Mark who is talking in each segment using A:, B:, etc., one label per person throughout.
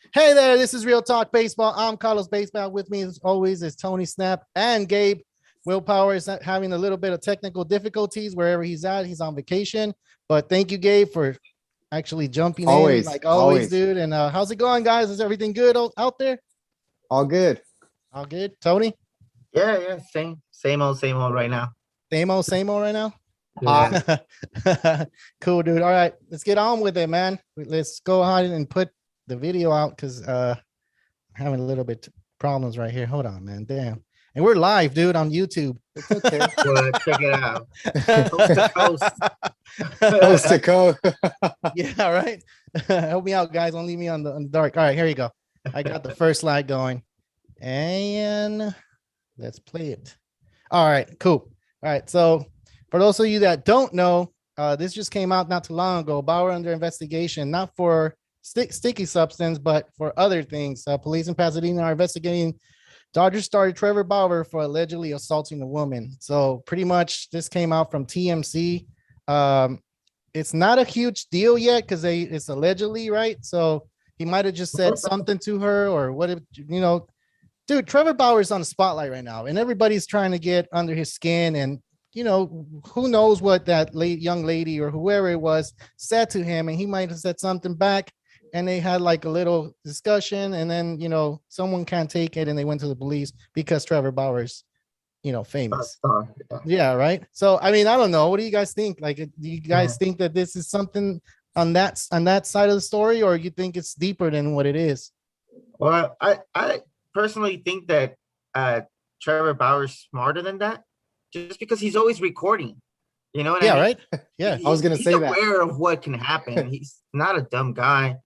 A: Hey there, this is Real Talk Baseball. I'm Carlos Baseball. With me, as always, is Tony Snap and Gabe. Willpower is having a little bit of technical difficulties wherever he's at. He's on vacation, but thank you, Gabe, for actually jumping in like always, dude. And how's it going, guys? Is everything good out there?
B: All good.
A: All good, Tony?
C: Yeah. Same old right now.
A: Same old right now.
C: Yeah.
A: Cool, dude. All right, let's get on with it, man. Let's go ahead and put the video out because I'm having a little bit problems right here. Hold on, man. Damn. And we're live, dude, on YouTube.
B: It's okay.
C: Well, check it out. Coast to coast.
B: Coast to coast.
A: Yeah, right. Help me out, guys. Don't leave me on the dark. All right, here you go. I got the first slide going. And let's play it. All right, cool. All right. So for those of you that don't know, this just came out not too long ago. Bauer under investigation, not for sticky substance, but for other things. Police in Pasadena are investigating Dodgers starter Trevor Bauer for allegedly assaulting a woman. So pretty much this came out from TMC. It's not a huge deal yet because it's allegedly, right? So he might have just said something to her or what, dude, Trevor Bauer is on the spotlight right now and everybody's trying to get under his skin. And, who knows what that young lady or whoever it was said to him. And he might have said something back. And they had like a little discussion, and then someone can't take it, and they went to the police because Trevor Bauer's, famous. Yeah, right. So I mean, I don't know. What do you guys think? Like, do you guys think that this is something on that side of the story, or you think it's deeper than what it is?
C: Well, I personally think that Trevor Bauer's smarter than that, just because he's always recording. You know what I mean?
A: Right. Yeah,
B: I was gonna say that.
C: He's aware of what can happen. He's not a dumb guy.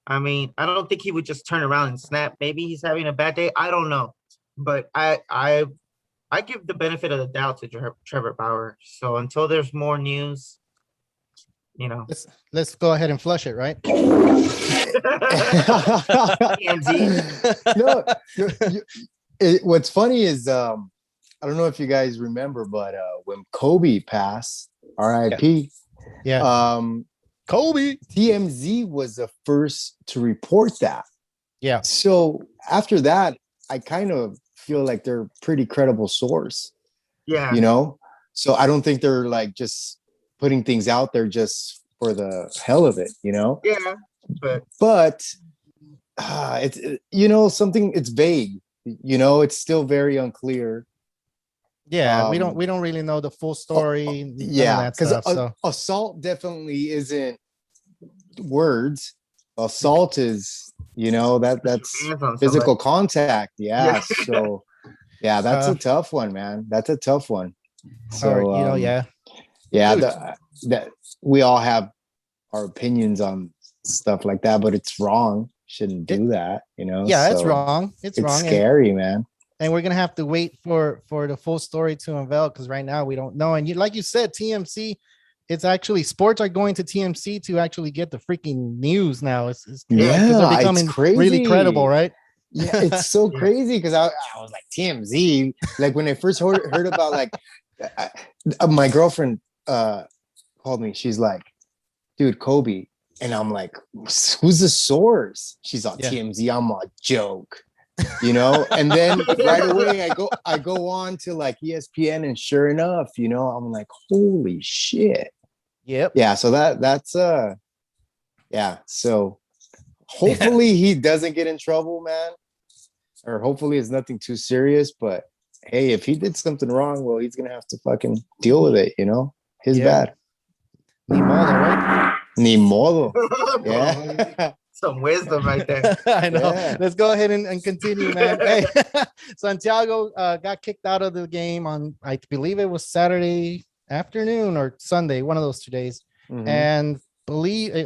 C: I mean, I don't think he would just turn around and snap. Maybe he's having a bad day. I don't know. But I give the benefit of the doubt to Trevor Bauer. So until there's more news,
A: Let's go ahead and flush it, right?
B: What's funny is I don't know if you guys remember, but when Kobe passed, RIP.
A: Yeah. Kobe.
B: TMZ was the first to report that.
A: Yeah.
B: So after that, I kind of feel like they're a pretty credible source.
C: Yeah.
B: So I don't think they're like just putting things out there just for the hell of it,
C: Yeah.
B: But it's something, it's vague, it's still very unclear.
A: Yeah, we don't really know the full story.
B: Yeah, because assault definitely isn't words. Assault is, that's physical contact. Yeah. So yeah, that's a tough one, man. That's a tough one. So
A: yeah.
B: That we all have our opinions on stuff like that, but it's wrong. Shouldn't do that,
A: Yeah, it's wrong. It's wrong.
B: Scary, man.
A: And we're gonna have to wait for the full story to unveil because right now we don't know. And like you said, TMC, it's actually sports are going to TMC to actually get the freaking news now. It's they're becoming really credible, right?
B: Yeah, it's so crazy because I was like TMZ. Like when I first heard about like my girlfriend called me. She's like, "Dude, Kobe," and I'm like, "Who's the source?" She's on TMZ. I'm like, joke. And then right away I go on to like ESPN, and sure enough, I'm like, holy shit.
A: Yep.
B: Yeah. So that's so hopefully he doesn't get in trouble, man, or hopefully it's nothing too serious, but hey, if he did something wrong, well, he's gonna have to fucking deal with it. His bad.
A: Ni modo, right?
B: Ni modo. Yeah.
C: Some wisdom right there.
A: I know. Yeah. Let's go ahead and continue, man. Hey, Santiago got kicked out of the game on, I believe it was Saturday afternoon or Sunday, one of those 2 days. Mm-hmm. And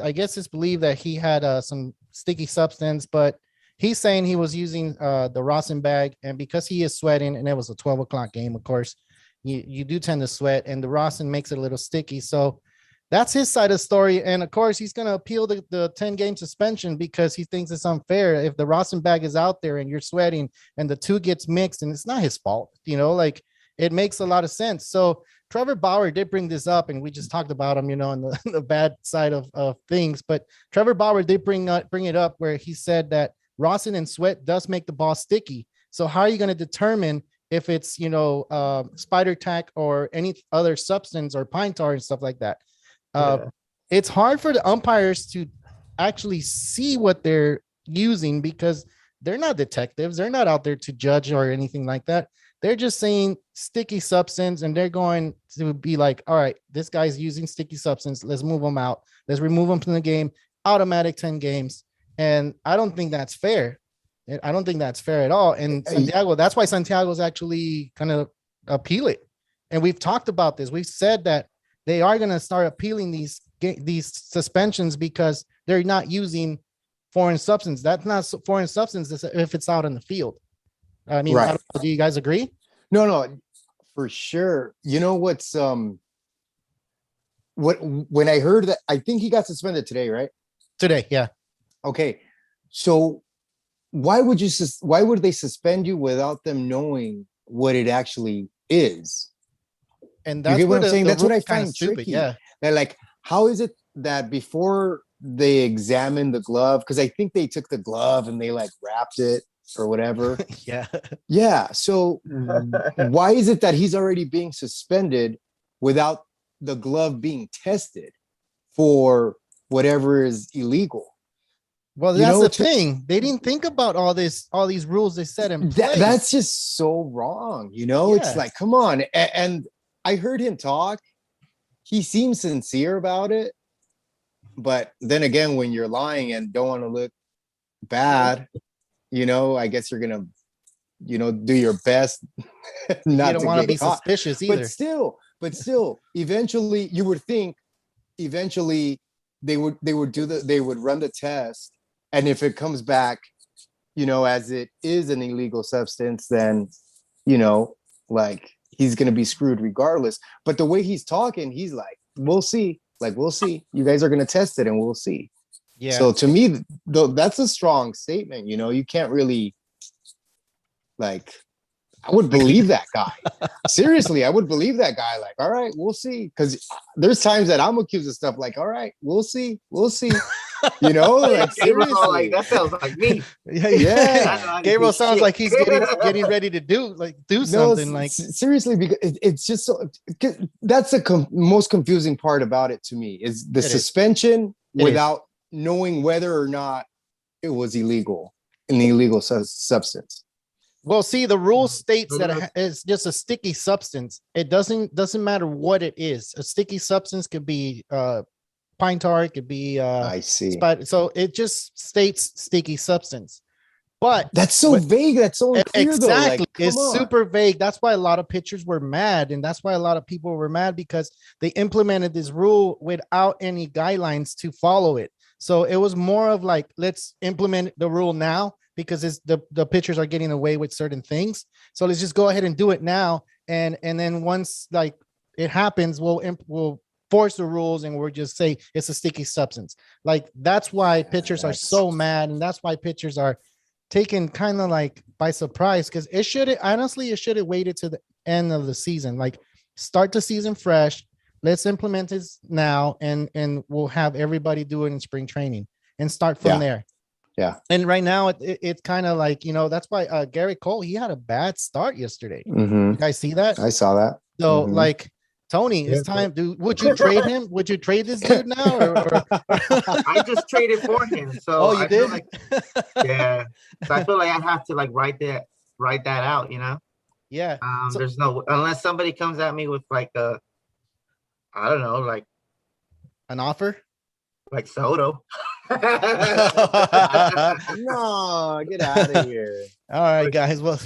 A: I guess it's believed that he had some sticky substance, but he's saying he was using the Rosin bag, and because he is sweating, and it was a 12 o'clock game, of course, you do tend to sweat, and the Rosin makes it a little sticky. So that's his side of the story. And of course, he's going to appeal the 10-game suspension because he thinks it's unfair. If the Rosin bag is out there and you're sweating and the two gets mixed, and it's not his fault, like it makes a lot of sense. So Trevor Bauer did bring this up, and we just talked about him, in the bad side of things. But Trevor Bauer did bring it up where he said that rosin and sweat does make the ball sticky. So how are you going to determine if it's, spider tack or any other substance or pine tar and stuff like that? It's hard for the umpires to actually see what they're using because they're not detectives. They're not out there to judge or anything like that. They're just saying sticky substance, and they're going to be like, all right, this guy's using sticky substance. Let's move him out. Let's remove him from the game. Automatic 10 games. And I don't think that's fair. I don't think that's fair at all. And Santiago, that's why Santiago's actually kind of appeal it. And we've talked about this. We've said that they are going to start appealing these suspensions because they're not using foreign substance. That's not foreign substance if it's out in the field. I mean,
B: right.
A: Do you guys agree?
B: No, for sure. You know what's when I heard that, I think he got suspended today, right?
A: Today, yeah.
B: Okay, so why would they suspend you without them knowing what it actually is?
A: And that's
B: you get what I'm saying. That's what I
A: find
B: find
A: stupid.
B: tricky.
A: Yeah,
B: They're like, how is it that before they examine the glove, because I think they took the glove and they like wrapped it or whatever. Yeah. So why is it that he's already being suspended without the glove being tested for whatever is illegal?
A: Well, that's the thing. They didn't think about all these rules they set in place.
B: That's just so wrong. It's like, come on. And I heard him talk. He seems sincere about it. But then again, when you're lying and don't want to look bad, I guess you're going to, do your best. Not you don't want to be caught.
A: Suspicious either.
B: But still, eventually you would think they would run the test. And if it comes back, as it is an illegal substance, then, like he's going to be screwed regardless. But the way he's talking, he's like, we'll see. Like, we'll see. You guys are going to test it and we'll see. Yeah. So to me, that's a strong statement. You can't really like, I would believe that guy. Seriously, I would believe that guy. Like, all right, we'll see. Because there's times that I'm accused of stuff like, all right, we'll see. Like seriously.
C: Like, that sounds like me.
A: Yeah. Gabriel sounds like he's getting ready to do something. Like
B: seriously, because it's just so. That's the most confusing part about it to me is the suspension without knowing whether or not it was illegal, an illegal substance.
A: Well, see, the rule states that it's just a sticky substance. It doesn't matter what it is. A sticky substance could be pine tar, it could be
B: I see.
A: So it just states sticky substance. But
B: that's so vague. That's so unclear.
A: Exactly.
B: Like,
A: it's super vague. That's why a lot of pitchers were mad, and that's why a lot of people were mad because they implemented this rule without any guidelines to follow it. So it was more of like, let's implement the rule now because the pitchers are getting away with certain things. So let's just go ahead and do it now. And then once like it happens, we'll force the rules and we'll just say it's a sticky substance. Like that's why pitchers are so mad, and that's why pitchers are taken kind of like by surprise, because it should have waited to the end of the season. Like start the season fresh. Let's implement this now, and we'll have everybody do it in spring training and start from there.
B: Yeah.
A: And right now it's kind of like, that's why Garrett Cole, he had a bad start yesterday.
B: Mm-hmm.
A: You guys see that?
B: I saw that.
A: So like Tony, it's time. Would you trade him? Would you trade this dude now? Or?
C: I just traded for him. So
A: you did?
C: Yeah. So I feel like I have to like write that out,
A: Yeah.
C: There's no, unless somebody comes at me with like I don't know, like
A: an offer,
C: like Soto.
B: No, get out of here.
A: All right, guys. Well,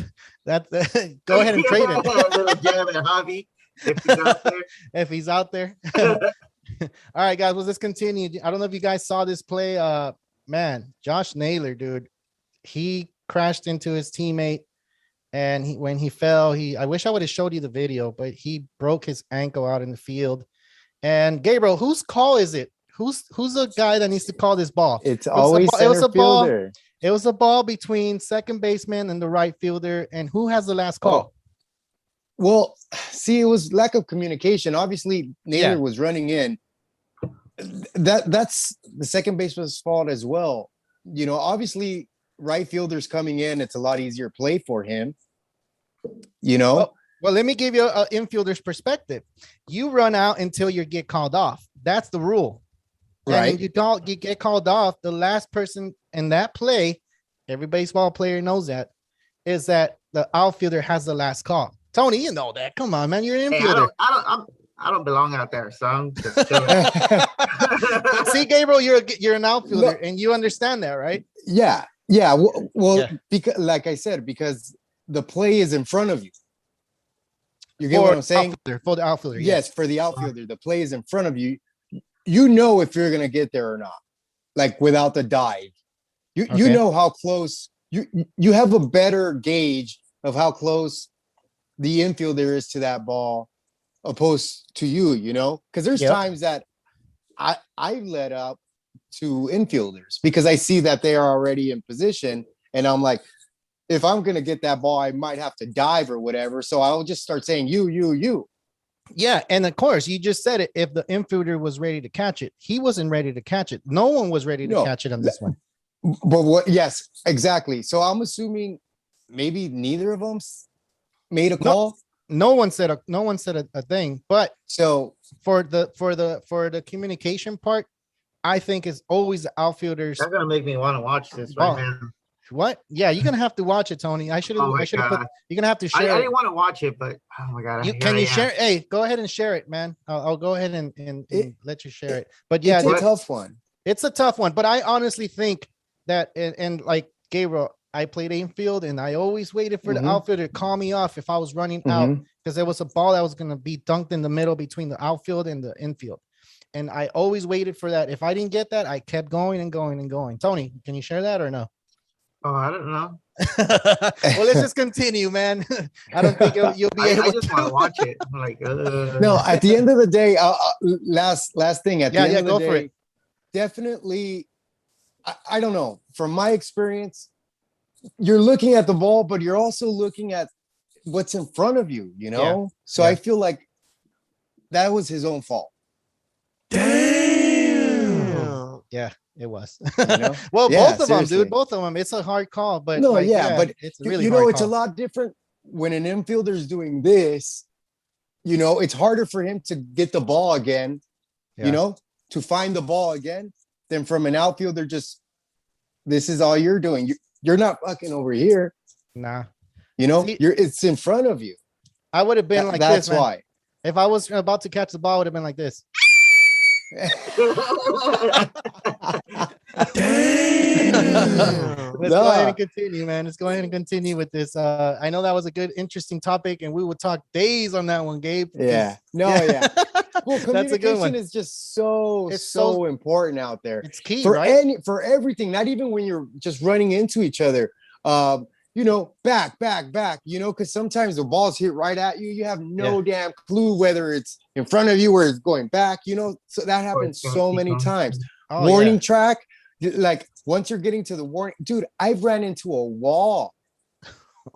A: go ahead and trade him.
C: A little jab at Javi
A: if he's out there. All right, guys. Well, let's continue. I don't know if you guys saw this play. Man, Josh Naylor, dude, he crashed into his teammate, and when he fell, I wish I would have showed you the video, but he broke his ankle out in the field. And Gabriel, whose call is it? Who's the guy that needs to call this ball?
B: It's always center fielder.
A: It was a ball between second baseman and the right fielder. And who has the last call?
B: Well, see, it was lack of communication. Obviously, Naylor was running in. That's the second baseman's fault as well. You know, obviously, right fielder's coming in. It's a lot easier play for him. You know.
A: Well, let me give you an infielder's perspective. You run out until you get called off. That's the rule.
B: Right.
A: And you get called off. The last person in that play, every baseball player knows that, is that the outfielder has the last call. Tony, you know that. Come on, man. You're an infielder.
C: I don't belong out there, so I'm just chilling.
A: See, Gabriel, you're an outfielder, and you understand that, right?
B: Yeah. Well, because, like I said, because the play is in front of you. You get what I'm saying?
A: For the outfielder.
B: Yes, for the outfielder, the play is in front of you. You know if you're gonna get there or not, like without the dive. You know how close you have a better gauge of how close the infielder is to that ball opposed to you know, because there's times that I let up to infielders because I see that they are already in position, and I'm like, if I'm gonna get that ball, I might have to dive or whatever. So I'll just start saying you.
A: Yeah, and of course, you just said it. If the infielder was ready to catch it, he wasn't ready to catch it. No one was ready to catch it on this one.
B: But what? Yes, exactly. So I'm assuming maybe neither of them made a call.
A: No one said a thing. But
B: so
A: for the communication part, I think it's always the outfielders.
C: That's gonna make me want to watch this right now.
A: What? Yeah, you're gonna have to watch it, Tony. I should have put. You're gonna have to share.
C: I didn't want to watch it, but oh my god!
A: Can you share? Hey, go ahead and share it, man. I'll go ahead and let you share it. But yeah,
B: it's a tough one.
A: It's a tough one. But I honestly think that, and like Gabriel, I played infield, and I always waited for the outfielder to call me off if I was running out, because there was a ball that was gonna be dunked in the middle between the outfield and the infield, and I always waited for that. If I didn't get that, I kept going and going and going. Tony, can you share that or no?
C: Oh, I don't know.
A: Well, let's just continue, man. I don't think you'll be able.
C: I just want to watch it. I'm like,
B: no. At the end of the day, last thing. At the end of the day,
A: for it.
B: Definitely. I don't know. From my experience, you're looking at the ball, but you're also looking at what's in front of you. You know. So I feel like that was his own fault.
A: Damn. Yeah. It was.
B: You know?
A: Well, both of them, dude. Both of them. It's a hard call, but
B: no, but
A: it's really
B: it's a lot different when an infielder is doing this. You know, it's harder for him to get the ball again. You know, to find the ball again than from an outfielder. Just this is all you're doing. You're not fucking over here.
A: Nah.
B: You know, it's in front of you.
A: I would have been like
B: that's
A: this.
B: Why.
A: If I was about to catch the ball, I would have been like this.
B: Damn.
A: Let's go ahead and continue, man. Let's go ahead and continue with this. I know that was a good, interesting topic, and we would talk days on that one, Gabe.
B: Yeah. Well,
A: that's a good one.
B: Communication is just so important out there.
A: It's key,
B: for
A: right?
B: For everything, not even when you're just running into each other. You know, back, you know, because sometimes the balls hit right at you. You have no damn clue whether it's in front of you or it's going back, you know. So that happens so many times. Warning track, like once you're getting to the warning, dude, I've ran into a wall.
A: Oh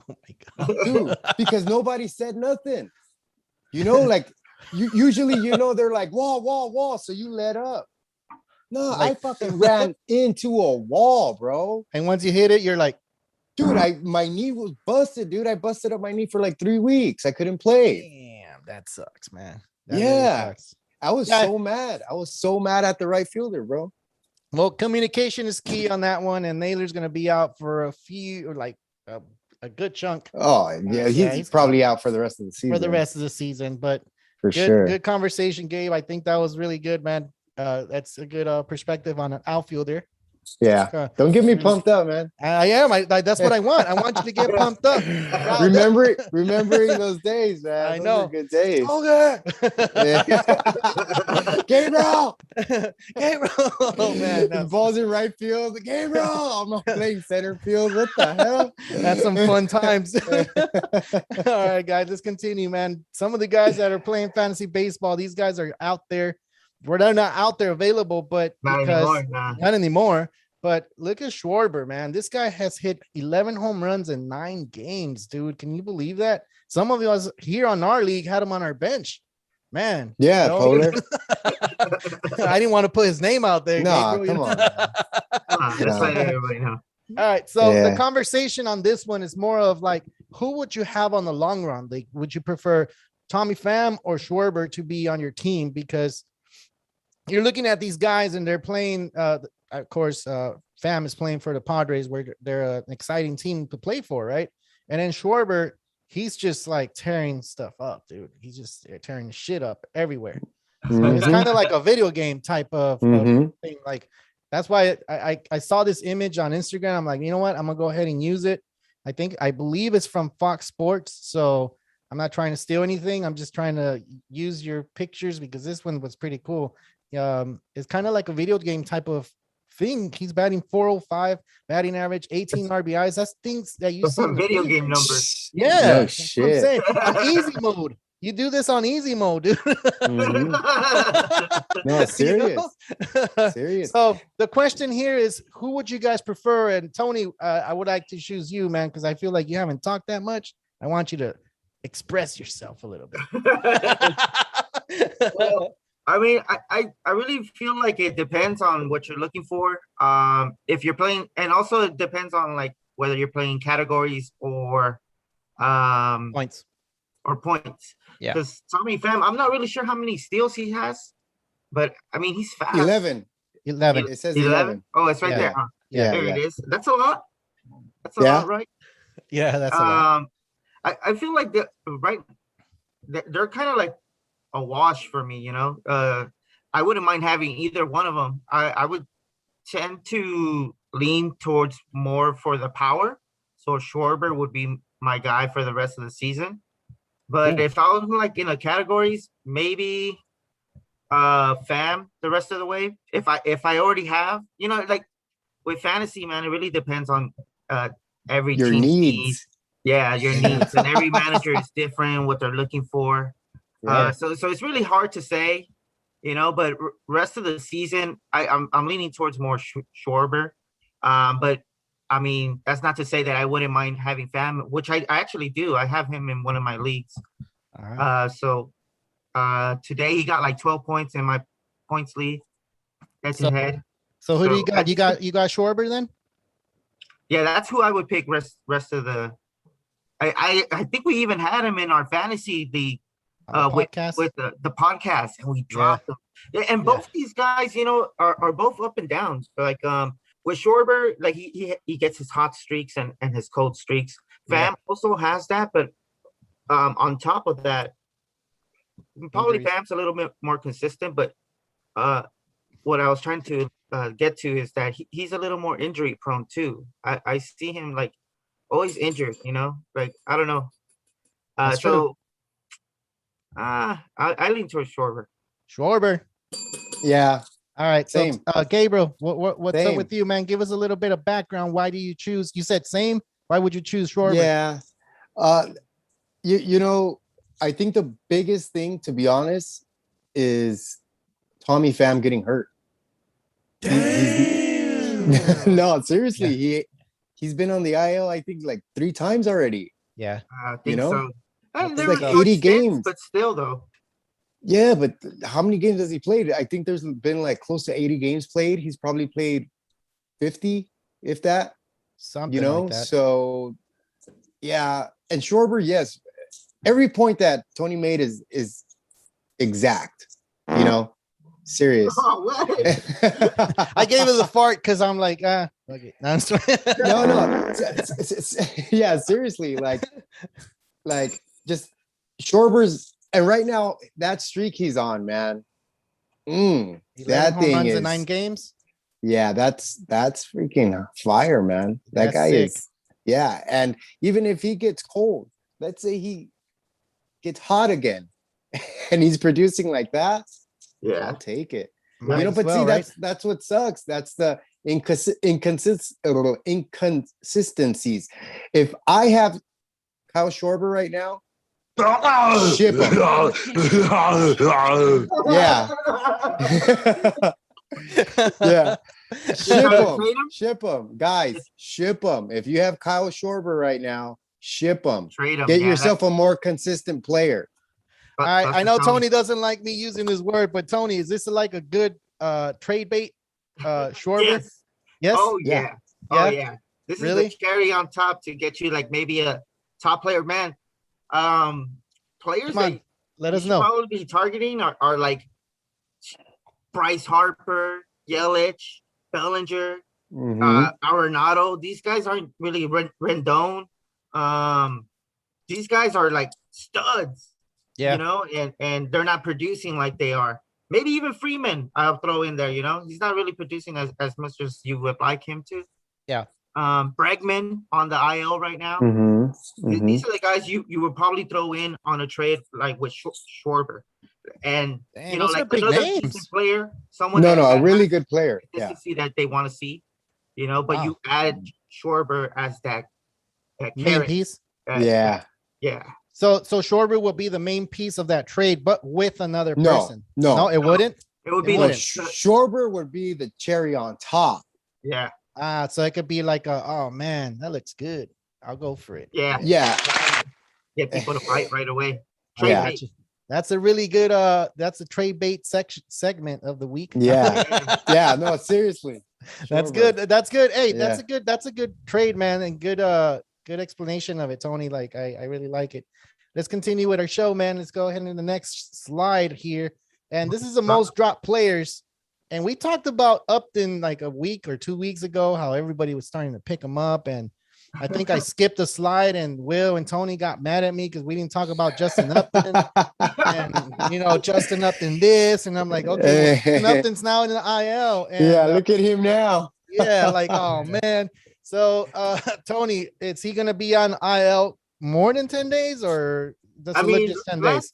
A: my God.
B: Dude, because nobody said nothing. You know, like usually, you know, they're like wall. So you let up. No, I fucking ran into a wall, bro.
A: And once you hit it, you're like,
B: dude, my knee was busted, dude. I busted up my knee for like 3 weeks. I couldn't play.
A: Damn, that sucks, man.
B: That really sucks. I was so mad. I was so mad at the right fielder, bro.
A: Well, communication is key on that one, and Naylor's going to be out for a good chunk.
B: Oh, yeah, he's probably out for the rest of the season.
A: For the rest of the season, but
B: for sure.
A: Good conversation, Gabe. I think that was really good, man. That's a good perspective on an outfielder.
B: Yeah, don't get me pumped up, man.
A: I am. That's what I want. I want you to get pumped up.
B: Remembering those days, man.
A: I know.
B: Those were good days.
A: Okay.
B: Gabriel.
A: Oh man,
B: the ball's in right field. Gabriel. I'm not playing center field. What the hell?
A: That's some fun times. All right, guys, let's continue, man. Some of the guys that are playing fantasy baseball, these guys are out there. They're not out there available, but not anymore. But look at Schwarber, man. This guy has hit 11 home runs in 9 games, dude. Can you believe that? Some of us here on our league had him on our bench. Man.
B: Yeah, Polar.
A: I didn't want to put his name out there.
B: No,
A: Gabriel,
B: come on. Man.
C: Let's let everybody know.
A: All right. So the
B: Yeah.
A: conversation on this one is more of like, who would you have on the long run? Like, would you prefer Tommy Pham or Schwarber to be on your team? Because you're looking at these guys and they're playing, of course, Pham is playing for the Padres, where they're an exciting team to play for, right? And then Schwarber, he's just like tearing stuff up, dude. He's just tearing shit up everywhere. So it's
B: Mhm.
A: kind of like a video game type of
B: Mhm.
A: thing. Like, that's why I saw this image on Instagram. I'm like, you know what? I'm gonna go ahead and use it. I believe it's from Fox Sports. So I'm not trying to steal anything. I'm just trying to use your pictures because this one was pretty cool. It's kind of like a video game type of thing. He's batting 405, batting average, 18 RBIs. That's things that you see in the
C: Video game numbers.
A: Yeah,
B: No
A: that's what I'm
B: shit.
A: saying. On easy mode. You do this on easy mode, dude.
B: Mhm. No,
A: You
B: serious.
A: know?
B: Serious.
A: So the question here is, who would you guys prefer? And Tony, I would like to choose you, man, because I feel like you haven't talked that much. I want you to express yourself a little bit.
C: Well, I mean, I really feel like it depends on what you're looking for. If you're playing, and also it depends on like whether you're playing categories or
A: Points.
C: points.
A: Yeah.
C: Because Tommy Pham, I'm not really sure how many steals he has, but I mean he's fast.
B: 11.
A: 11.
B: It says 11.
C: Oh, it's right
A: Yeah.
C: there. Huh?
B: Yeah,
C: There
B: yeah.
C: it is. That's a lot. That's a
B: Yeah.
C: lot, right?
A: Yeah, that's a lot.
C: I feel like they're kind of like a wash for me, you know. I wouldn't mind having either one of them. I would tend to lean towards more for the power. So Schwarber would be my guy for the rest of the season. But
A: Ooh.
C: if I was like in the categories, maybe Pham the rest of the way. If I already have, you know, like with fantasy, man, it really depends on every
B: Your
C: team's
B: needs.
C: Yeah, your needs, and every manager is different what they're looking for.
B: Yeah.
C: So it's really hard to say, you know. But rest of the season, I'm leaning towards more Schwarber. But I mean, that's not to say that I wouldn't mind having Pham, which I actually do. I have him in one of my leagues.
A: All right.
C: So today he got like 12 points in my points league, head to head.
A: So who do you
C: So
A: got? You got Schwarber then?
C: Yeah, that's who I would pick rest of the. I think we even had him in our fantasy league with the podcast, and we dropped them. Yeah, and both these guys, you know, are both up and down. Like with Schwarber, like he gets his hot streaks and his cold streaks. Pham also has that, but on top of that, probably Pham's a little bit more consistent. But what I was trying to get to is that he's a little more injury prone too. I see him like always injured, you know, like I don't know. So I lean towards
A: Schwarber.
B: Yeah.
A: All right. So
B: Same.
A: Gabriel, what's
B: Same.
A: up with you, man? Give us a little bit of background. Why do you choose? You said same. Why would you choose Schwarber?
B: Yeah. You know, I think the biggest thing, to be honest, is Tommy Pham getting hurt. No, seriously, he's been on the IL, I think, like 3 times already.
A: Yeah.
C: I think
B: You know?
C: so. And
B: It's
C: there
B: like
C: was good
B: 80
C: stints,
B: games.
C: but still though.
B: Yeah, but how many games has he played? I think there's been like close to 80 games played. He's probably played 50, if that.
A: Something
B: You know,
A: like that.
B: so yeah. And Schwarber, yes, every point that Tony made is exact. You know, serious.
C: Oh, what?
A: I gave it a fart because I'm like, okay. No, I'm sorry.
B: No. Yeah, seriously, like just Schwarber's, and right now that streak he's on, man.
A: 11
B: That
A: home
B: thing
A: runs
B: is
A: in 9 games.
B: Yeah, that's freaking fire, man. That
A: That's
B: guy
A: sick.
B: is, yeah. And even if he gets cold, let's say he gets hot again and he's producing like that,
C: Yeah.
B: I'll take it.
A: Might
B: You know,
A: as
B: but
A: well,
B: see,
A: right?
B: that's what sucks. That's the inconsistencies. If I have Kyle Schwarber right now, ship him. Yeah. Yeah. Ship
C: trying to
B: them.
C: trade him?
B: Ship them. Guys, ship them. If you have Kyle Schwarber right now, ship them.
C: Trade him.
B: Get
C: Yeah,
B: yourself a more consistent player.
A: All right, I
C: Buster
A: know Tony doesn't like me using this word, but Tony, is this like a good trade bait? Schwarber?
C: Yes.
A: Yes.
C: Oh
B: Yeah.
C: yeah. Oh
A: Yeah?
C: yeah. This
A: Really?
C: is the cherry on top to get you like maybe a top player, man. Players
A: Come on,
C: that
A: let
C: you
A: us
C: should
A: know.
C: probably be targeting are like Bryce Harper, Yelich, Bellinger,
B: Mhm.
C: Arenado. These guys aren't really Rendon. These guys are like studs,
A: Yeah.
C: and they're not producing like they are. Maybe even Freeman, I'll throw in there. He's not really producing as much as you would like him to.
A: Yeah.
C: Bregman on the IL right now.
B: Mhm.
C: These are the guys you would probably throw in on a trade like with Schwarber. And
A: Damn, those are
C: like
A: big
C: another
A: names.
C: decent player, someone
B: No, a
C: that
B: really
C: has
B: good player. Yeah.
C: consistency that they want to see, but
A: Wow.
C: you add Schwarber as that
A: Main
C: carrot.
A: piece.
B: Yeah.
C: Yeah.
A: So Schwarber will be the main piece of that trade, but with another
B: No,
A: person.
B: no.
A: It wouldn't.
C: It would
A: It
C: be
B: No,
C: like,
A: wouldn't.
B: Schwarber would be the cherry on top.
C: yeah,
A: So it could be like oh man, that looks good. I'll go for it.
C: yeah,
B: Yeah.
C: get people to fight right away.
A: I
C: Trade
B: Yeah.
A: got
C: bait.
A: you. That's a really good that's a trade bait segment of the week.
B: Yeah. Yeah. No, seriously.
A: That's
B: Schwarber.
A: good. That's good. Hey,
B: Yeah.
A: that's a good trade, man, and good explanation of it, Tony. Like I really like it. Let's continue with our show, man. Let's go ahead to the next slide here. And this is the most dropped players. And we talked about Upton like a week or 2 weeks ago, how everybody was starting to pick him up. And I think I skipped a slide, and Will and Tony got mad at me because we didn't talk about Justin Upton. And Justin Upton this, and I'm like, okay, well, Justin Upton's now in the IL. And
B: Yeah, look at him now.
A: yeah, like, oh man. So Tony, is he gonna be on IL more than 10 days, or does it look just 10 days?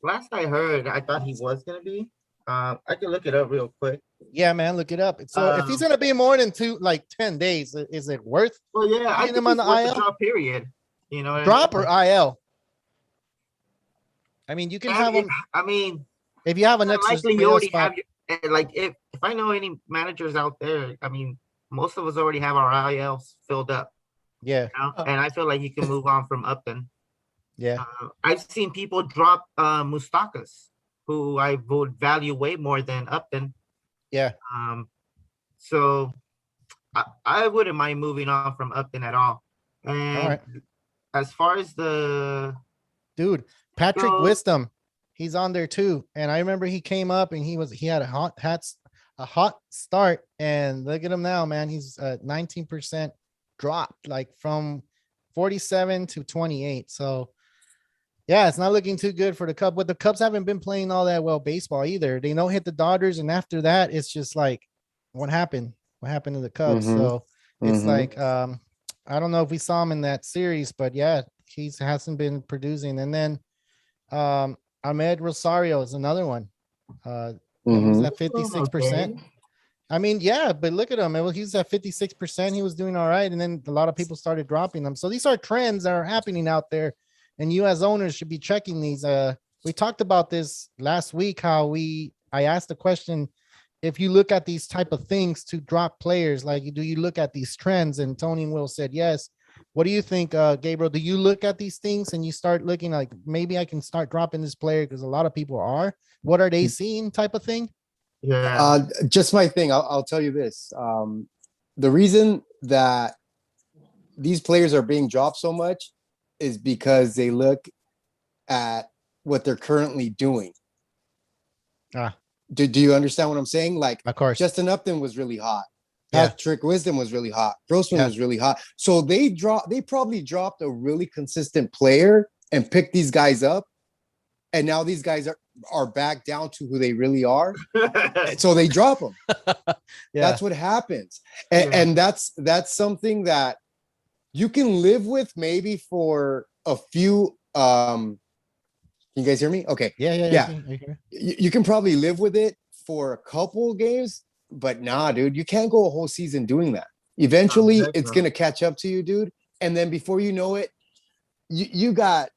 C: Last I heard, I thought he was gonna be. I can look it up real quick.
A: Yeah, man, look it up. So if he's gonna be more than 10 days, is it worth
C: Well, yeah, I
A: putting
C: think
A: him on
C: he's
A: the
C: worth the
A: IL?
C: drop period. You know what
A: Drop
C: I
A: or
C: mean?
A: IL? I mean, you can have him
C: I mean,
A: if you have an extra
C: likely you
A: IL
C: already
A: spot.
C: have like if I know any managers out there, I mean, most of us already have our ILs filled up.
A: Yeah,
C: And I feel like you can move on from Upton.
A: yeah.
C: I've seen people drop Mustakas, who I would value way more than Upton.
A: Yeah.
C: So I wouldn't mind moving on from Upton at all. And
A: All right.
C: as far as the
A: Dude, Patrick
C: So-
A: Wisdom, he's on there too. And I remember he came up and he had a hot start, and look at him now, man. He's 19% dropped, like from 47 to 28. So yeah, it's not looking too good for the Cubs. But the Cubs haven't been playing all that well baseball either. They hit the Dodgers, and after that, it's just like, what happened? What happened to the Cubs?
B: Mhm.
A: So it's
B: Mhm.
A: like, I don't know if we saw him in that series, but yeah, he hasn't been producing. And then Ahmed Rosario is another one. He's
B: Mhm.
A: at 56%. I mean, yeah, but look at him. He's at 56%. He was doing all right. And then a lot of people started dropping them. So these are trends that are happening out there. And you as owners should be checking these. We talked about this last week, how I asked the question, if you look at these type of things to drop players, like do you look at these trends? And Tony and Will said yes. What do you think, Gabriel? Do you look at these things and you start looking like, maybe I can start dropping this player because a lot of people are? What are they seeing type of thing?
C: Yeah.
B: Just my thing. I'll tell you this. The reason that these players are being dropped so much is because they look at what they're currently doing. Do you understand what I'm saying? Like,
A: Of course.
B: Justin Upton was really hot.
A: Yeah.
B: Patrick Wisdom was really hot. Grossman
A: Yeah.
B: was really hot. So they probably dropped a really consistent player and picked these guys up. And now these guys are back down to who they really are. So they drop them.
A: Yeah.
B: That's what happens. And that's something that you can live with maybe for a few. Can you guys hear me? Okay.
A: Yeah.
B: You can probably live with it for a couple games, but nah, dude, you can't go a whole season doing that. Eventually, it's going to catch up to you, dude. And then before you know it, you got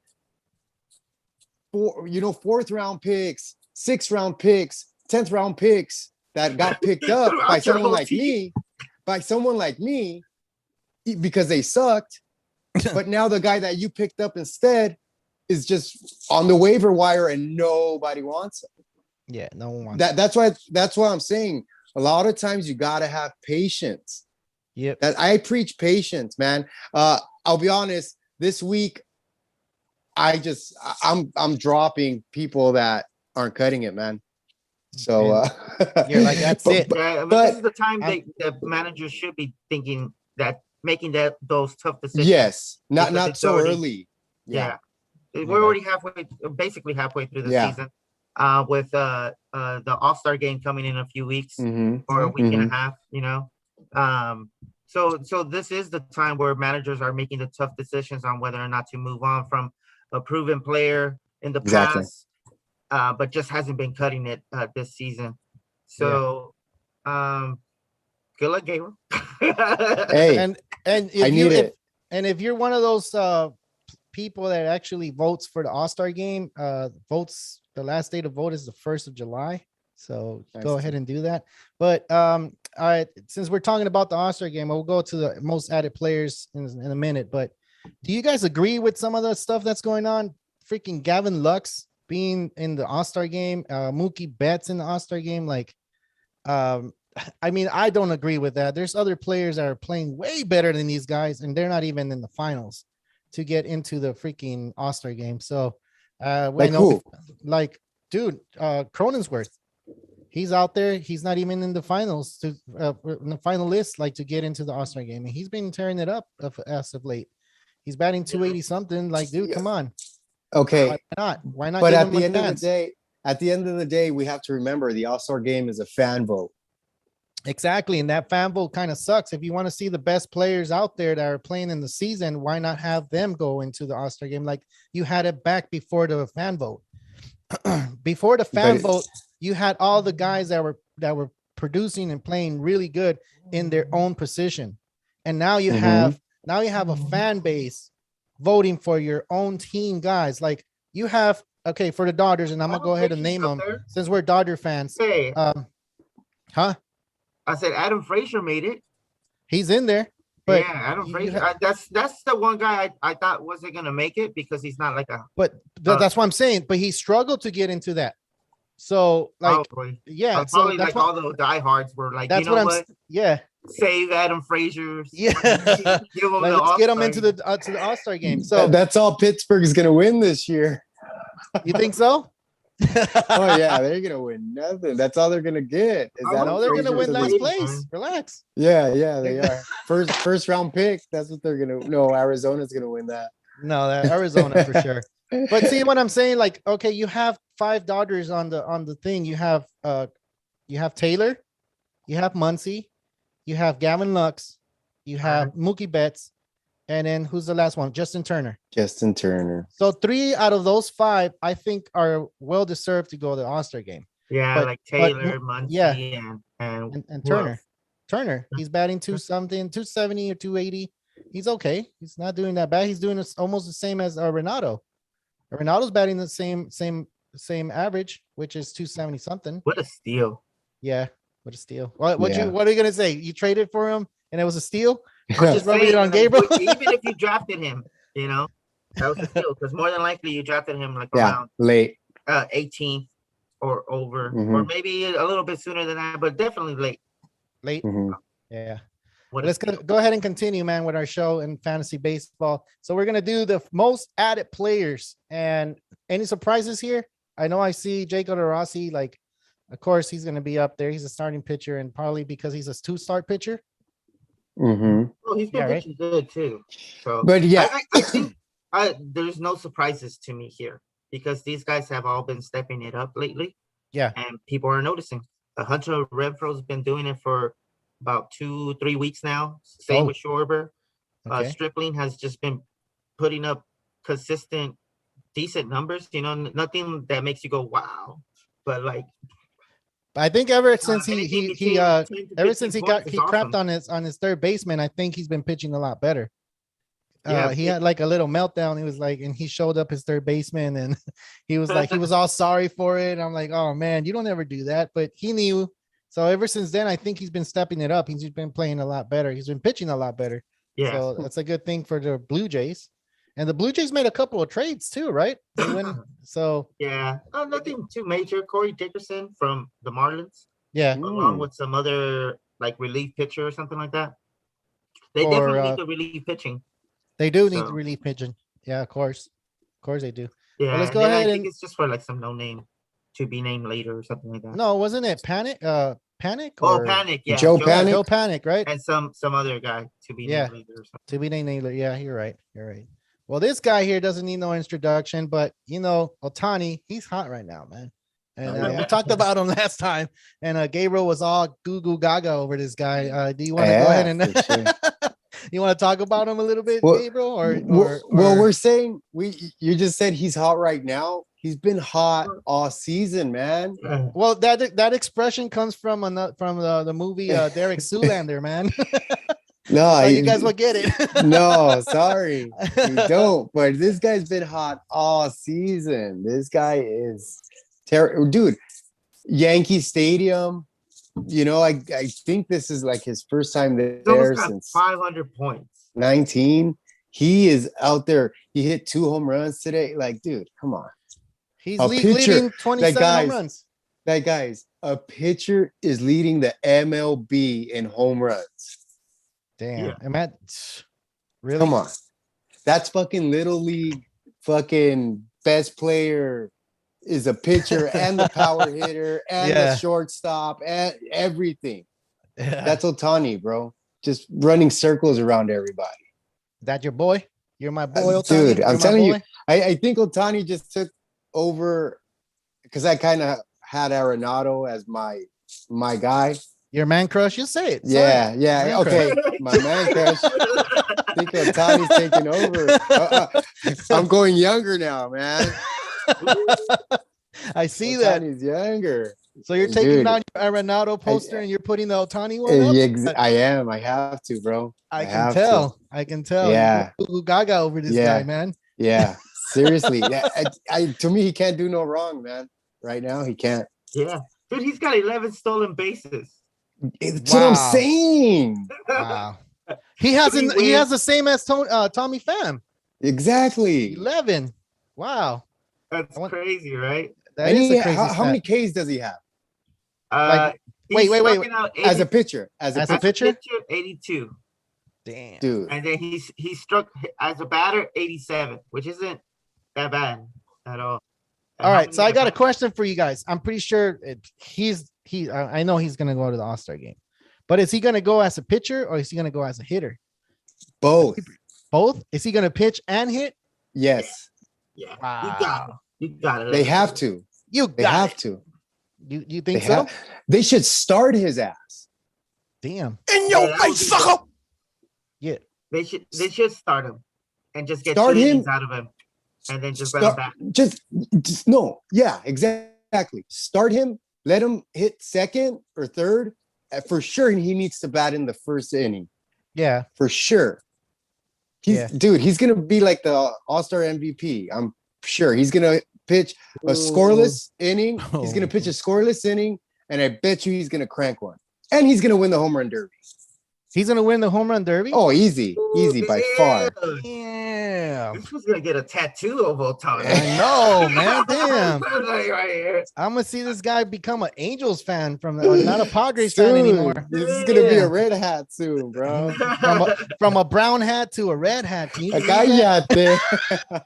B: fourth round picks, 6th round picks, 10th round picks that got picked up
C: Throughout
B: by
C: your
B: someone
C: whole
B: like
C: team.
B: me, because they sucked. But now the guy that you picked up instead is just on the waiver wire and nobody wants him.
A: Yeah, no one wants
B: That. That's why I'm saying a lot of times you gotta have patience.
A: Yep.
B: That I preach patience, man. I'll be honest. This week, I'm dropping people that aren't cutting it, man. So
A: You're like, that's it.
C: Yeah, I mean,
B: but-
C: this is the time
A: I'm-
C: that the managers should be thinking that making those tough decisions.
B: yes,
C: Because
B: not
C: it's
B: so
C: already-
B: early.
C: Yeah.
A: Yeah.
C: We're already basically halfway through the
B: Yeah.
C: season. With the All-Star game coming in a few weeks
B: Mm-hmm.
C: or a week and a
B: Mhm.
C: half, you know. So this is the time where managers are making the tough decisions on whether or not to move on from a proven player in the
B: Exactly.
C: past, but just hasn't been cutting it this season. So, good luck, Gabriel.
B: Hey,
A: and
B: I need it.
A: if you're one of those people that actually votes for the All-Star game, votes, the last day to vote is the 1st of July. So go ahead and do that. But all right, since we're talking about the All-Star game, we'll go to the most added players in a minute. But do you guys agree with some of the stuff that's going on? Freaking Gavin Lux being in the All-Star game, Mookie Betts in the All-Star game. Like, I mean, I don't agree with that. There's other players that are playing way better than these guys, and they're not even in the finals to get into the freaking All-Star game. So,
B: Like who?
A: Like, dude, Cronensworth. He's out there. He's not even in the finals in the final list, like to get into the All-Star game. And he's been tearing it up as of late. He's batting 280 something. Like, dude, come on.
B: Okay.
A: Why not? Why not?
B: But
A: give
B: at
A: him
B: the
A: a
B: end of the
A: chance?
B: day, we have to remember the All-Star game is a fan vote.
A: Exactly. And that fan vote kind of sucks. If you want to see the best players out there that are playing in the season, why not have them go into the All-Star game? Like you had it back before the fan vote. Before the fan vote, you had all the guys that were producing and playing really good in their own position. And now you have a fan base voting for your own team guys. Like you have, okay, for the Dodgers, and I'm gonna go ahead and name them since we're Dodger fans.
C: Hey,
A: huh?
C: I said Adam Frazier made it.
A: He's in there. But
C: yeah, Adam Frazier. That's the one guy I thought wasn't gonna make it because he's not like a.
A: But that's what I'm saying. But he struggled to get into that. So like,
C: probably.
A: Yeah,
C: so
A: so
C: that's like all the diehards were like,
A: that's
C: you know what?
A: Yeah.
C: Save Adam Frazier.
A: Yeah.
C: Give him
A: let's get him into the to the All-Star game. So
B: that's all Pittsburgh is gonna win this year.
A: You think so?
B: Oh yeah, they're gonna win nothing. That's all they're gonna get.
A: They're gonna win last place. Relax.
B: Yeah, they are. First round pick. That's what they're gonna. No, Arizona's gonna win that.
A: No, that Arizona for sure. But see what I'm saying? Like, okay, you have 5 Dodgers on the thing. You have Taylor, you have Muncy, you have Gavin Lux, you have Mookie Betts, and then who's the last one? Justin Turner. So 3 out of those 5, I think, are well deserved to go to the All-Star game.
C: Yeah, like Taylor, Muncy,
A: and Turner. Turner, he's batting 270 or 280. He's okay. He's not doing that bad. He's doing almost the same as Renato. Renato's batting the same average, which is 270 something.
C: What a steal!
A: Yeah, what a steal. What are you gonna say? You traded for him and it was a steal?
C: Just
A: rubbing it on Gabriel.
C: Even if you drafted him, you know, that was a steal because more than likely you drafted him like around
B: late
C: 18th or over, or maybe a little bit sooner than that, but definitely late.
A: Yeah. Let's go ahead and continue, man, with our show in fantasy baseball. So we're gonna do the most added players. And any surprises here? I know I see Jacob Rossi. Like, of course, he's gonna be up there. He's a starting pitcher, and probably because he's a 2-start pitcher.
C: Well, he's been pitching good too. So,
B: but yeah,
C: I think there's no surprises to me here because these guys have all been stepping it up lately.
A: Yeah,
C: and people are noticing. Hunter Renfro's been doing it for about 2-3 weeks now. Same with Schwarber. Stripling has just been putting up consistent, decent numbers. You know, nothing that makes you go wow, but like.
A: I think ever since he crapped on his third baseman, I think he's been pitching a lot better. He had like a little meltdown. He was like, and he showed up his third baseman, and he was like, he was all sorry for it. I'm like, oh man, you don't ever do that. But he knew So ever since then, I think he's been stepping it up. He's been playing a lot better. He's been pitching a lot better.
C: Yeah.
A: So that's a good thing for the Blue Jays. And the Blue Jays made a couple of trades too, right? They went, so
C: Yeah. Nothing too major. Corey Dickerson from the Marlins,
A: yeah.
C: along with some other like relief pitcher or something like that. They
A: Or,
C: definitely need the relief pitching.
A: They do need
C: So-
A: relief pitching. Yeah, of course. Of course they do.
C: Yeah.
A: let's
C: and
A: go
C: then
A: ahead
C: I think
A: and-
C: it's just for like some no name to be named later or something like that.
A: No, wasn't it Panic? Panic?
C: Oh,
A: or-
C: Panic. Yeah.
B: Joe
A: Yeah,
B: Panic?
A: Joe Panic, right?
C: And some other guy to be
A: Yeah.
C: named later or something.
A: To be named Naylor. Yeah, you're right. You're right. Well, this guy here doesn't need no introduction, but Ohtani, he's hot right now, man. And
B: Oh, yeah.
A: we talked about him last time, and Gabriel was all goo goo gaga over this guy. Do you want to go ahead and
B: for sure.
A: you want to talk about him a little bit,
B: Well,
A: Gabriel? Or
B: Well, we're saying you just said he's hot right now. He's been hot all season, man.
A: well, that expression comes from the movie Derek Zoolander, man.
B: No,
A: So you guys will get it.
B: no, sorry, you don't. But this guy's been hot all season. This guy is terrible, dude. Yankee Stadium. I think this is like his first time there
C: Almost got
B: since
C: 500 points.
B: 19. He is out there. He hit 2 home runs today. Like, dude, come on.
A: He's
B: A
A: league
B: pitcher,
A: leading 27
B: guys-
A: home runs.
B: That guys, a pitcher is leading the MLB in home runs.
A: Damn.
C: Yeah.
A: Am I really?
B: Come on. That's fucking little league fucking best player is a pitcher and the power hitter and
A: Yeah.
B: the shortstop and everything.
A: Yeah.
B: That's Ohtani, bro. Just running circles around everybody.
A: That your boy? You're my boy,
B: Dude,
A: Ohtani?
B: I'm
A: You're my
B: telling you,
A: boy?
B: I think Ohtani just took over because I kind of had Arenado as my guy.
A: Your man crush? You say it. Say
B: Yeah,
A: it.
B: yeah.
A: Man
B: Okay, my man crush. I think Ohtani's taking over. I'm going younger now, man.
A: I see that.
B: Ohtani's younger.
A: So you're taking
B: Dude.
A: down your Arenado poster and you're putting the Ohtani one up?
B: I am. I have to, bro.
A: I can
B: have to.
A: tell. I can tell.
B: Yeah.
A: You're goo goo gaga over this
B: Yeah.
A: guy, man.
B: Yeah, seriously. Yeah, to me, he can't do no wrong, man. Right now, he can't.
C: Yeah. Dude, he's got 11 stolen bases.
B: That's what I'm
A: Wow.
B: saying.
A: Wow. He hasn't. He has the same as Tommy Pham.
B: Exactly.
A: 11. Wow.
C: That's
A: I want-
C: crazy, right?
A: That
B: And
A: is
B: he-
A: a crazy
B: how many
A: stat.
B: Ks does he have
C: He's
A: wait.
C: striking out
B: as a
C: 80
B: pitcher? As a
A: As a
B: pitcher,
A: pitcher?
C: 82.
A: Damn.
B: dude.
C: And then he struck as a batter 87, which isn't that bad at all.
A: All right. So I got a question for you guys. I'm pretty sure I know he's gonna go to the All-Star game, but is he gonna go as a pitcher or is he gonna go as a hitter?
B: Both.
A: Both? Is he gonna pitch and hit?
B: Yes,
C: Yeah,
A: Wow.
C: you got it.
B: they have to.
A: You
B: They
A: got
B: have
A: it.
B: to.
A: You
B: They
A: think so?
B: have. They should start his ass.
A: Damn.
B: In
C: your face, sucker!
A: Yeah.
C: They should start him and just get
B: Start
C: 2
B: him.
C: innings out of him, and then just let him back.
B: Just no. Yeah, exactly. Start him. Let him hit second or third. For sure, he needs to bat in the first inning.
A: Yeah.
B: For sure. Dude, he's gonna be like the All-Star MVP. I'm sure he's gonna pitch a scoreless inning. He's gonna pitch a scoreless inning, and I bet you he's gonna crank one. And he's gonna win the home run derby.
A: He's gonna win the home run derby.
B: Oh, easy by far.
A: Damn.
C: This was gonna get a tattoo of Ohtani.
A: I know, man. Damn.
C: Right here.
A: I'm gonna see this guy become an Angels fan not a Padres fan
B: Dude,
A: anymore.
B: This is gonna be
A: Yeah.
B: a red hat soon, bro.
A: From a brown hat to a red hat. Can you believe
B: Cállate.
A: that?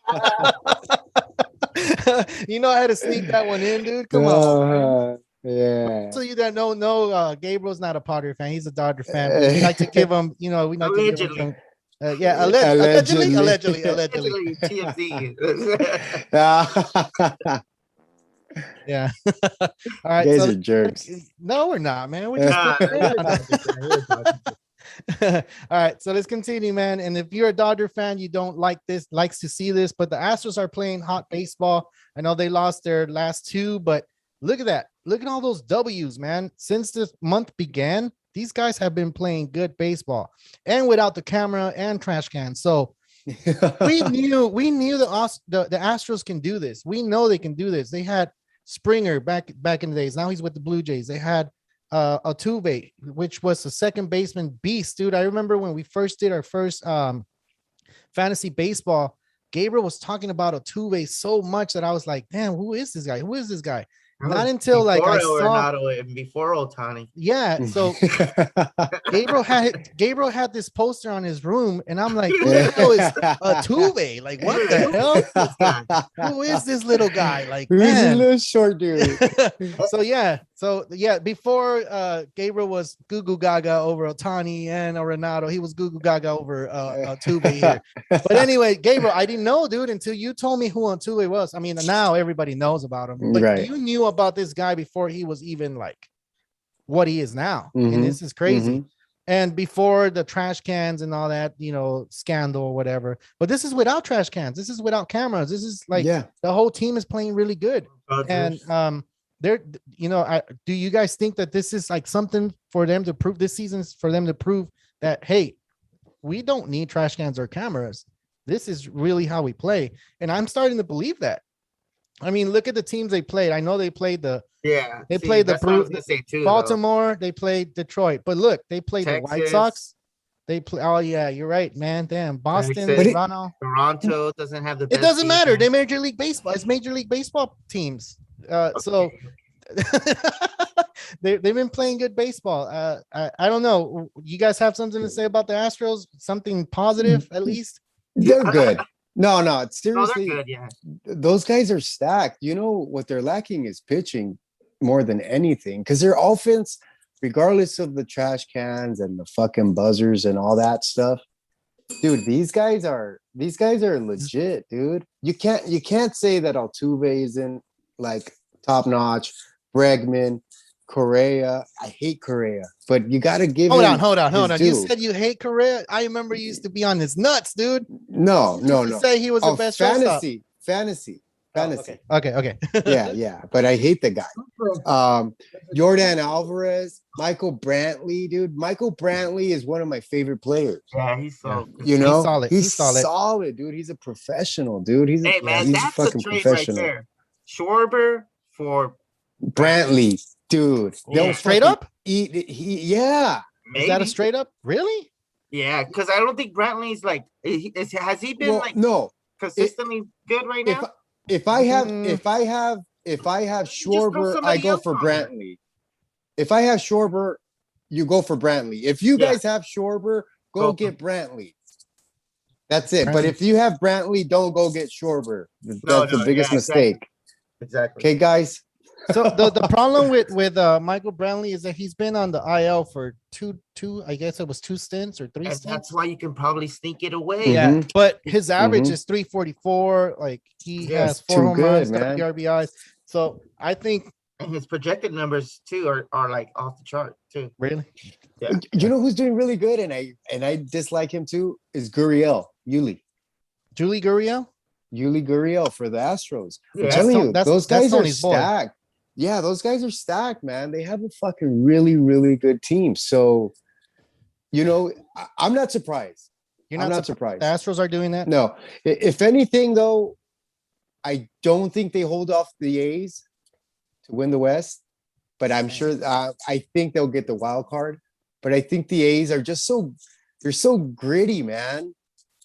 A: You know I had to sneak that one in, dude. Come on. Man.
B: Yeah.
A: So you that know, Gabriel's not a Padre fan. He's a Dodger fan. But we like to give him, we like to give
C: Allegedly.
A: him. Allegedly.
B: Allegedly.
C: Actually, TMZ.
A: Yeah. All right.
B: You guys
A: So
B: are jerks.
A: no, we're not, man. We're just all right, so let's continue, man. And if you're a Dodger fan, you don't like this, likes to see this, but the Astros are playing hot baseball. I know they lost their last 2, but look at that. Look at all those W's, man. Since this month began, these guys have been playing good baseball and without the camera and trash can. So we knew the Astros can do this. We know they can do this. They had Springer back in the days. Now he's with the Blue Jays. They had Altuve, which was the second baseman beast, dude. I remember when we first did our first fantasy baseball, Gabriel was talking about Altuve so much that I was like, damn, who is this guy? Who is this guy? Not until like I saw
C: before Ohtani.
A: Yeah, so Gabriel had this poster on his room, and I'm like, who the hell is Altuve? Like, what the hell? Who is this little guy? Like,
B: Who's this
A: man.
B: little short dude?
A: So before Gabriel was goo goo gaga over Ohtani and Renato, he was goo goo gaga over Altuve here. But anyway, Gabriel, I didn't know, dude, until you told me who Altuve was. I mean, now everybody knows about him, but
B: Right.
A: you knew about this guy before he was even like what he is now.
B: Mhm.
A: And this is crazy.
B: Mhm.
A: And before the trash cans and all that, scandal or whatever. But this is without trash cans. This is without cameras. This is like the whole team is playing really good. And do you guys think that this is like something for them to prove this season, for them to prove that, hey, we don't need trash cans or cameras. This is really how we play. And I'm starting to believe that. I mean, look at the teams they played. I know they played Baltimore. They played Detroit, but look, they played Texas. The White Sox. They play. Oh yeah, you're right, man. Damn, Boston,
C: Toronto doesn't have the.
A: It doesn't matter. They're Major League Baseball. It's Major League Baseball teams. So they've been playing good baseball. I don't know. You guys have something to say about the Astros? Something positive, at least?
B: They're good. No, seriously.
C: No, they're good, yeah.
B: Those guys are stacked. You know what they're lacking is pitching more than anything, because their offense, regardless of the trash cans and the fucking buzzers and all that stuff, dude, these guys are legit, dude. You can't say that Altuve isn't like top notch. Bregman, Correa. I hate Correa, but you got to give
A: Hold on.
B: due.
A: You said you hate Correa. I remember you used to be on his nuts, dude.
B: No.
A: Say he was the best
B: fantasy.
A: Okay.
B: yeah. But I hate the guy. Jordan Alvarez, Michael Brantley, dude. Michael Brantley is one of my favorite players.
C: Yeah, he's solid.
B: He's solid, dude. He's a professional, dude. He's a fucking professional. Right there.
C: Schwarber for
B: Brantley, dude.
A: Yeah. Straight up?
B: Yeah.
C: Maybe.
A: Is that a straight up? Really?
C: Yeah, because I don't think Brantley's like. Has he been consistently good right now?
B: If I have Schwarber, I go for Brantley. If I have Schwarber, you go for Brantley. If you guys have Schwarber, go get Brantley. That's it. But if you have Brantley, don't go get Schwarber. That's the biggest mistake.
C: Exactly.
B: Okay, guys.
A: So the problem with Michael Brantley is that he's been on the IL for two I guess it was 2 stints or 3 stints.
C: That's why you can probably sneak it away.
A: Yeah, but his average is 344. Like he has 4 home runs, 30 RBIs. So I think
C: and his projected numbers too are like off the chart too.
A: Really?
C: Yeah.
B: You know who's doing really good, and I dislike him too, is Julie Gurriel for the Astros. I'm telling you, those guys are stacked. Yeah, those guys are stacked, man. They have a fucking really, really good team. So, I'm not surprised.
A: I'm not surprised. The Astros are doing that?
B: No. If anything, though, I don't think they hold off the A's to win the West. But I'm sure, I think they'll get the wild card. But I think the A's are just they're so gritty, man.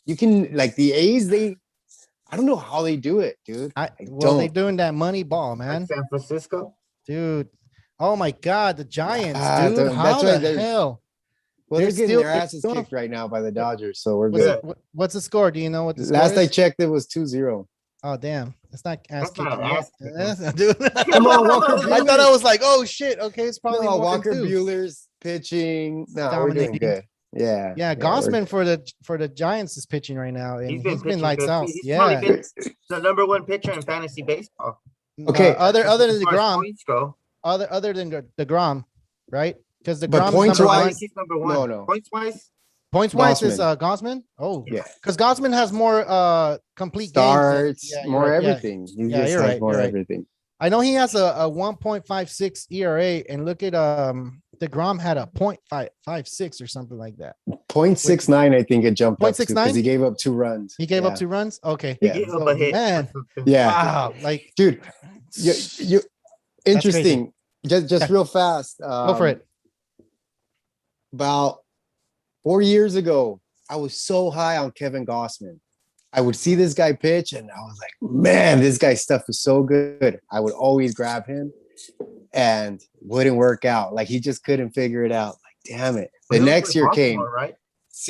B: You can, like the A's, I don't know how they do it, dude.
A: They're doing that money ball, man.
C: Like San Francisco,
A: dude. Oh my God, the Giants, dude. How the hell?
B: Well, they're getting their asses kicked right now by the Dodgers, so we're good.
A: What's the score? Do you know what the score
B: Last
A: is?
B: I checked, it was 2-0.
A: Oh damn, it's not ass kicking.
B: Dude. Come on, Walker Buehler.
A: I thought I was like, oh shit. Okay, it's probably
B: Walker Buehler's pitching. No, we're doing good. Yeah,
A: Gossman for the Giants is pitching right now, and he's been lights out.
C: He's probably been the number 1 pitcher in fantasy baseball.
B: Okay,
A: other than DeGrom, other than DeGrom, right? Because DeGrom
B: points wise,
C: he's number 1. No.
A: Points wise is Gossman. Oh yeah, because Gossman has more complete
B: starts,
A: games.
B: More everything.
A: Yeah, you're right.
B: More everything.
A: I know he has a 1.56 ERA, and look at DeGrom had a 0.56 or something like that.
B: 0.69, I think it jumped up
A: 0.69
B: because he gave up 2 runs.
A: He gave up 2 runs. Okay.
B: Yeah.
C: He gave up a hit.
A: Man.
B: Yeah.
A: Wow. Like,
B: dude, you interesting. Just real fast.
A: Go for it.
B: About 4 years ago, I was so high on Kevin Gossman. I would see this guy pitch, and I was like, man, this guy's stuff is so good. I would always grab him, and wouldn't work out. Like, he just couldn't figure it out. Like, damn it. The next year came.
C: Right?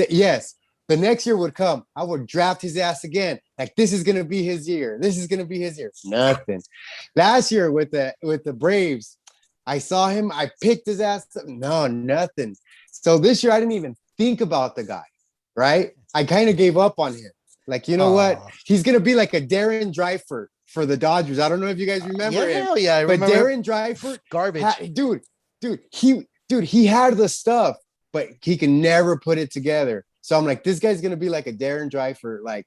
B: Yes. The next year would come. I would draft his ass again. Like, this is gonna be his year. This is gonna be his year. Nothing. Last year with the Braves, I saw him. I picked his ass up. No, nothing. So this year I didn't even think about the guy. Right? I kind of gave up on him. Like, you know what? He's gonna be like a Darren Dreifort for the Dodgers. I don't know if you guys remember him.
A: Hell yeah, I
B: but
A: remember.
B: Darren Dreifort,
A: Garbage.
B: He had the stuff, but he can never put it together. So I'm like, this guy's gonna be like a Darren Dreifort, like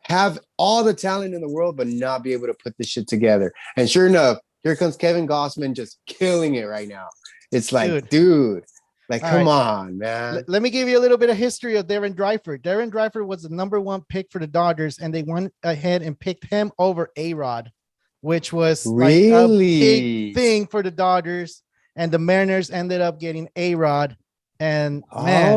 B: have all the talent in the world, but not be able to put this shit together. And sure enough, here comes Kevin Gossman just killing it right now. It's like, dude, like, come on, man.
A: Let me give you a little bit of history of Darren Dreifort. Darren Dreifort was the number 1 pick for the Dodgers, and they went ahead and picked him over A-Rod, which was like a big thing for the Dodgers. And the Mariners ended up getting A-Rod. And man,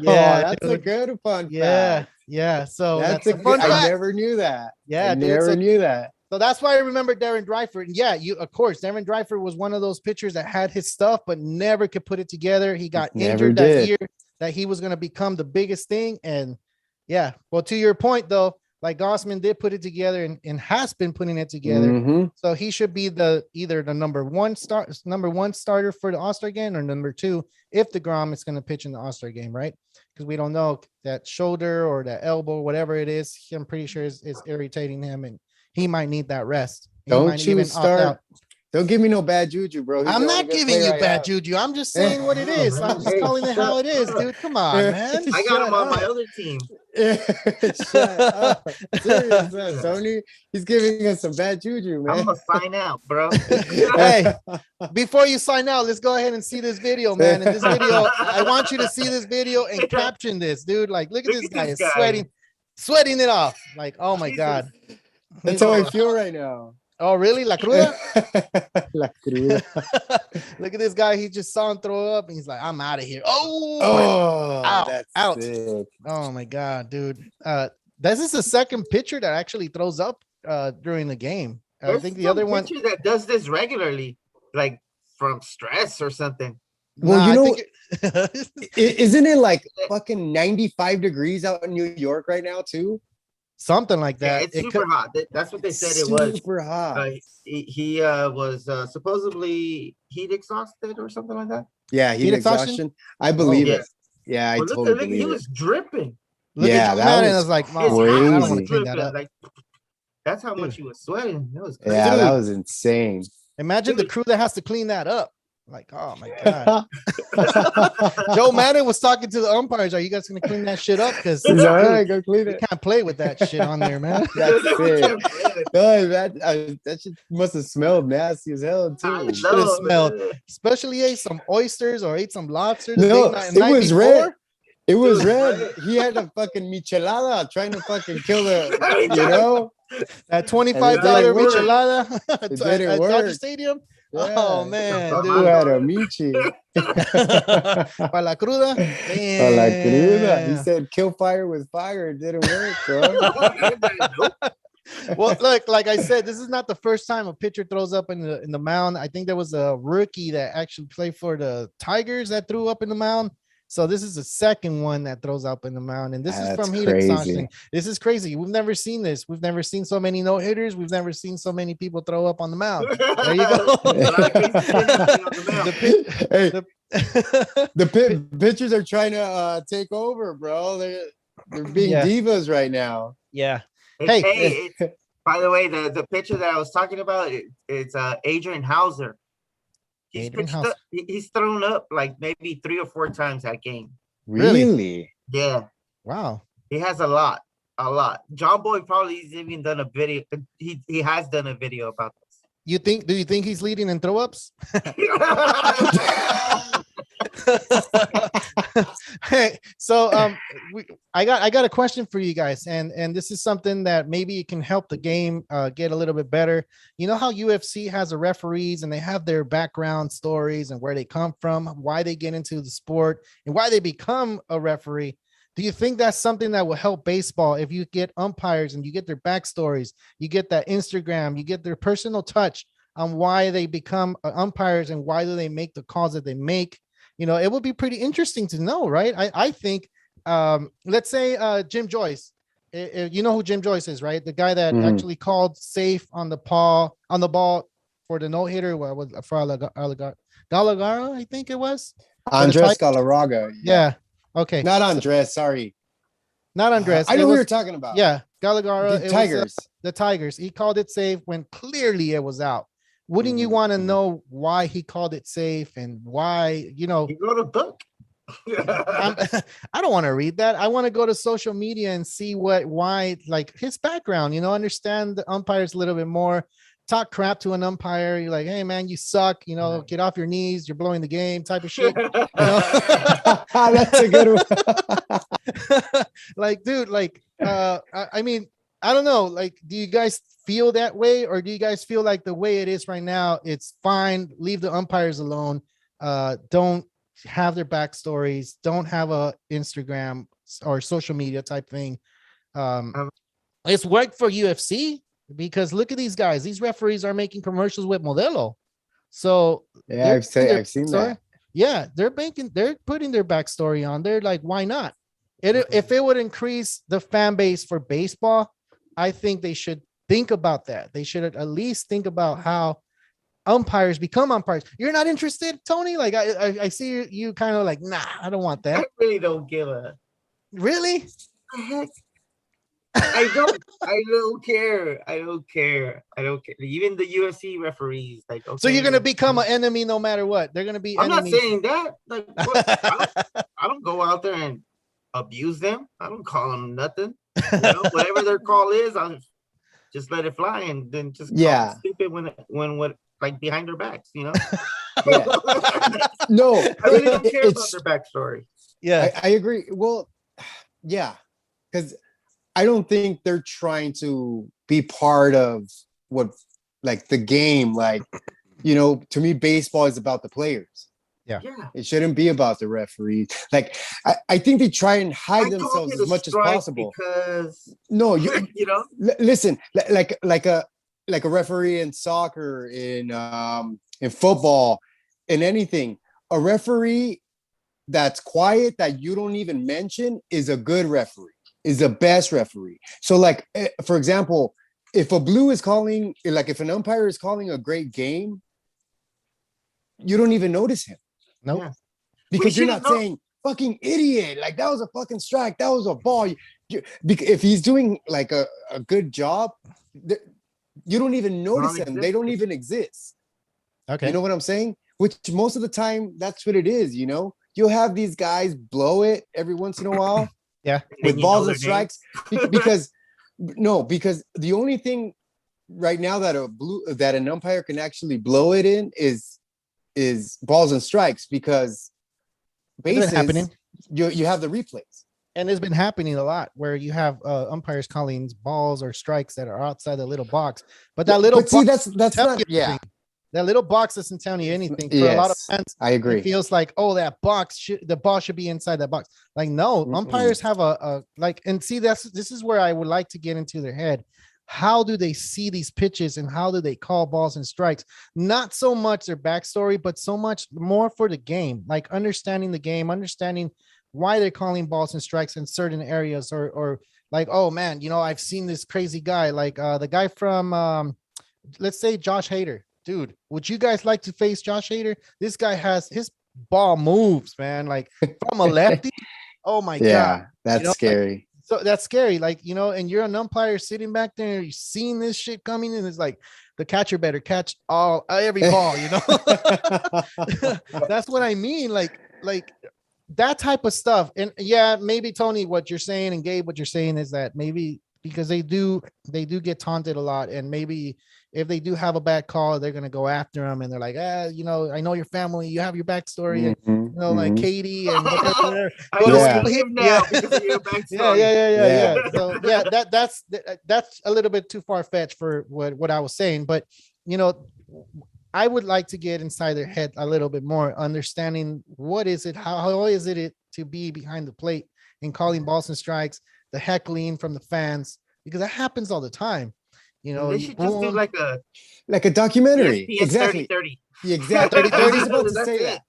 B: that's a good fun fact.
A: Yeah. So
B: that's a fun fact. I never knew that.
A: Yeah,
B: I never knew that.
A: So that's why I remember Darren Dreifort. And yeah, of course, Darren Dreifort was one of those pitchers that had his stuff, but never could put it together. He got injured that year that he was going to become the biggest thing. And yeah, well, to your point though, like Gossman did put it together and has been putting it together.
B: Mm-hmm.
A: So he should be either the number one starter for the All-Star game, or number 2 if DeGrom is going to pitch in the All-Star game, right? Because we don't know that shoulder or that elbow, whatever it is, I'm pretty sure is irritating him, and he might need that rest.
B: Don't you start. Don't give me no bad juju, bro.
A: I'm not giving you bad juju. I'm just saying what it is. I'm just calling it how it is, dude. Come on, man.
C: I got him on my other team.
B: Shut up. Serious, man. Tony, he's giving us some bad juju, man.
C: I'm gonna sign out, bro.
A: Hey, before you sign out, let's go ahead and see this video, man. In this video, I want you to see this video and caption this, dude. Like, look at this guy. Is sweating it off. Like, oh my God.
B: That's how I feel right now.
A: Oh, really? La cruda?
B: La cruda.
A: Look at this guy. He just saw him throw up, and he's like, I'm out of here.
B: That's
A: out.
B: Sick.
A: Oh, my God, dude. This is the second pitcher that actually throws up during the game. I think the other one
C: that does this regularly, like from stress or something.
B: Well, isn't it like fucking 95 degrees out in New York right now, too?
A: Something like that.
C: Yeah, it's super hot. That's what they said it was.
B: Super hot.
C: He was supposedly heat exhausted or something like that.
B: Yeah, heat exhaustion. I believe it. Yeah, I totally believe it.
C: He was dripping.
B: Yeah, that
A: was like,
B: crazy.
A: I don't want to clean that up.
C: Like, that's how much he was sweating. That was
B: crazy. Yeah, that was insane.
A: Imagine the crew that has to clean that up. Like, oh my God. Joe Madden was talking to the umpires. Are you guys gonna clean that shit up? Because
B: go clean it.
A: You can't play with that shit on there, man.
B: That's it. No, that shit must have smelled nasty as hell too.
A: Should have smelled. Especially ate some oysters or ate some lobsters.
B: No, it was red. It was red. He had a fucking michelada trying to fucking kill the,
A: that $25 michelada at Dodger Stadium.
B: Yeah.
A: Oh man, dude.
B: Who had a michi?
A: Para la cruda.
B: Para la cruda. He said kill fire with fire. It didn't work, bro.
A: Well, look, like I said, this is not the first time a pitcher throws up in the mound. I think there was a rookie that actually played for the Tigers that threw up in the mound. So this is the second one that throws up in the mound, and this is from heat exhaustion. This is crazy. We've never seen this. We've never seen so many no-hitters. We've never seen so many people throw up on the mound. There you go.
B: The pitchers are trying to take over, bro. They're being divas right now.
A: Yeah.
C: Hey, by the way, the pitcher that I was talking about, it's Adrian Hauser. He's thrown up like maybe 3 or 4 times that game.
B: Really?
C: Yeah.
A: Wow.
C: He has a lot. John Boy probably has even done a video. He has done a video about this.
A: Do you think he's leading in throw ups? Hey, so I got a question for you guys, and this is something that maybe it can help the game get a little bit better. You know how UFC has the referees and they have their background stories and where they come from, why they get into the sport, and why they become a referee. Do you think that's something that will help baseball if you get umpires and you get their backstories, you get that Instagram, you get their personal touch on why they become umpires and why do they make the calls that they make? You know, it would be pretty interesting to know, right? I think, let's say Jim Joyce. You know who Jim Joyce is, right? The guy that actually called safe on the ball for the no hitter. What was for Galagara, I think it was.
B: Andres Galarraga.
A: Yeah. Okay.
B: Not Andres. Sorry.
A: Not Andres.
B: I know who you're talking about.
A: Yeah, Galagara.
B: The Tigers.
A: The Tigers. He called it safe when clearly it was out. Wouldn't you want to know why he called it safe and why, you know?
C: He wrote a book.
A: I don't want to read that. I want to go to social media and see why, like his background, you know, understand the umpires a little bit more, talk crap to an umpire. You're like, hey man, you suck, you know, get off your knees. You're blowing the game type of shit. You know?
B: That's a good one.
A: Like, dude, like, I mean, I don't know. Like, do you guys feel that way, or do you guys feel like the way it is right now, it's fine? Leave the umpires alone. Don't have their backstories. Don't have a Instagram or social media type thing. It's worked for UFC because look at these guys. These referees are making commercials with Modelo. So
B: yeah, I've seen that.
A: Yeah, they're putting their backstory on. They're like, why not? If it would increase the fan base for baseball, I think they should think about that. They should at least think about how umpires become umpires. You're not interested, Tony? Like I see you kind of like, nah, I don't want that.
C: I really don't give a.
A: Really?
C: Heck? I don't care. I don't care. Even the UFC referees, like, okay.
A: So you're gonna become an enemy no matter what. They're gonna be.
C: I'm
A: enemies.
C: not saying that. Like, what? I don't go out there and abuse them. I don't call them nothing. You know, whatever their call is, I'll just let it fly and then just call them stupid when what, like behind their backs, you know.
B: No,
C: I really don't care about their backstory.
A: Yeah,
B: I agree. Well, yeah, because I don't think they're trying to be part of what, like, the game. Like, you know, to me, baseball is about the players.
A: Yeah.
B: It shouldn't be about the referee. Like, I think they try and hide themselves as much as possible.
C: Because
B: no, you
C: know,
B: listen, like a referee in soccer, in football, in anything. A referee that's quiet, that you don't even mention, is a good referee, is the best referee. So, like, for example, if a blue is calling, like if an umpire is calling a great game, you don't even notice him.
A: No, nope.
B: Because you're not saying fucking idiot, like that was a fucking strike, that was a ball. If he's doing like a good job, you don't even notice them. They don't even exist.
A: Okay.
B: You know what I'm saying? Which most of the time, that's what it is, you know? You'll have these guys blow it every once in a while.
A: Yeah.
B: With balls and strikes. because the only thing right now that an umpire can actually blow it in is balls and strikes, because bases, you have the replays.
A: And it's been happening a lot where you have umpires calling balls or strikes that are outside the little box. But that little
B: box, that's not,
A: that little box doesn't tell you anything. For a lot of fans,
B: I agree.
A: It feels like, oh, the ball should be inside that box. Like, no, umpires have a like, and see, this is where I would like to get into their head. How do they see these pitches and how do they call balls and strikes? Not so much their backstory, but so much more for the game, like understanding the game, understanding why they're calling balls and strikes in certain areas, or like, oh man, you know, I've seen this crazy guy, like the guy from, let's say Josh Hader. Dude, would you guys like to face Josh Hader? This guy his ball moves, man, like from a lefty. Oh my God.
B: That's scary.
A: Like, so that's scary, like, you know, and you're an umpire sitting back there, you're seeing this shit coming in. It's like the catcher better catch every ball, you know. That's what I mean. Like that type of stuff. And yeah, maybe Tony, what you're saying, and Gabe, what you're saying is that maybe because they do get taunted a lot, and maybe if they do have a bad call, they're gonna go after them, and they're like, you know, I know your family, you have your backstory, and like
B: Mhm.
A: Katie and whatever.
C: I
A: Go
C: know
A: to
B: Yeah.
C: what you
A: sleep.
C: mean now
A: Yeah.
C: because of your
A: Yeah,
C: backstory.
B: Yeah.
A: So yeah, that's a little bit too far fetched for what I was saying, but you know, I would like to get inside their head a little bit more, understanding what is it, how is it to be behind the plate and calling balls and strikes, the heckling from the fans, because that happens all the time. You
C: And
A: know,
C: they
A: you
C: should just do
A: boom,
C: like
B: a documentary.
C: ESPN
B: Exactly.
C: 30-30.
B: Exactly.
A: 30,
B: I was
A: 30.
B: just about to
C: That's
B: say
C: it.
B: that.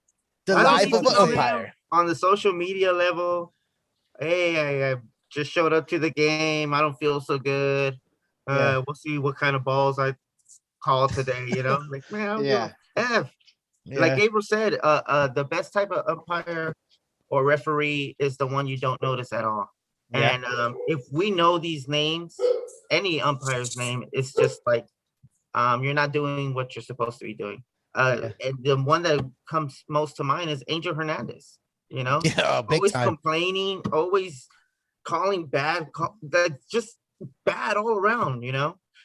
A: The
C: I don't
A: life
C: need
A: of
C: to
A: an
C: know
A: umpire.
C: him on the social media level. Hey, I just showed up to the game. I don't feel so good.
A: Yeah.
C: We'll see what kind of balls I call today. Like man, I don't give
B: Yeah.
C: a F. Like
A: Yeah.
C: Gabriel said, the best type of umpire or referee is the one you don't notice at all.
A: Yeah.
C: And if we know these names, any umpire's name, it's just like you're not doing what you're supposed to be doing.
A: Yeah.
C: And the one that comes most to mind is Angel Hernandez.
A: Yeah. Big
C: Always
A: time.
C: complaining, always calling bad, that's just bad all around.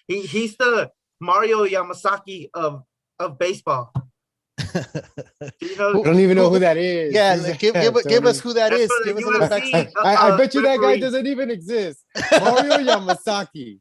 C: He's the Mario Yamasaki of baseball.
B: I don't even know who that is.
A: Yeah,
B: Who's
A: give
B: that,
A: give us
B: Tony?
A: who that
C: That's
A: is.
C: for the
A: Give us a little
C: UFC.
A: backstory.
B: I bet you that guy
C: referee.
B: doesn't even exist. Mario Yamasaki.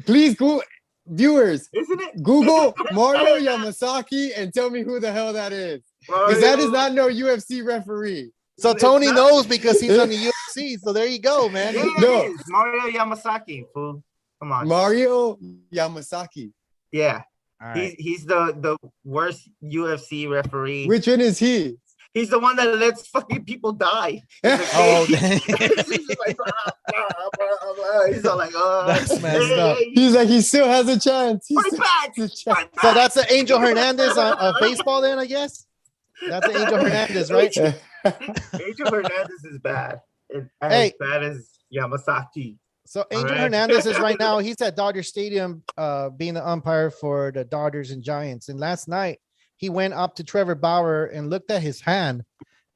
B: Please go, viewers,
C: Isn't it?
B: Google Mario Yamasaki and tell me who the hell that is. Because that is not no UFC referee.
A: So
C: It's
A: Tony
C: not-
A: knows because he's on the UFC. So there you go, man.
C: Yeah,
B: No.
C: it is Mario Yamasaki. Fool, come on.
B: Mario Yamasaki.
C: Yeah,
A: All right.
C: he's the worst UFC referee.
B: Which one is he?
C: He's the one that lets fucking people die.
A: Oh, dang.
C: He's just like, blah, blah, blah, blah. He's all like,
A: That's messed up.
B: He's like, he still has a chance. He
C: Fight
B: still
C: back!
B: has a chance.
C: Fight back!
A: So that's the Angel Hernandez of baseball, then I guess. That's the Angel Hernandez, right?
C: Angel Hernandez is bad. As
A: Hey.
C: bad as Yamasaki.
A: So Angel
C: right.
A: Hernandez is right now. He's at Dodger Stadium, being the umpire for the Dodgers and Giants. And last night he went up to Trevor Bauer and looked at his hand.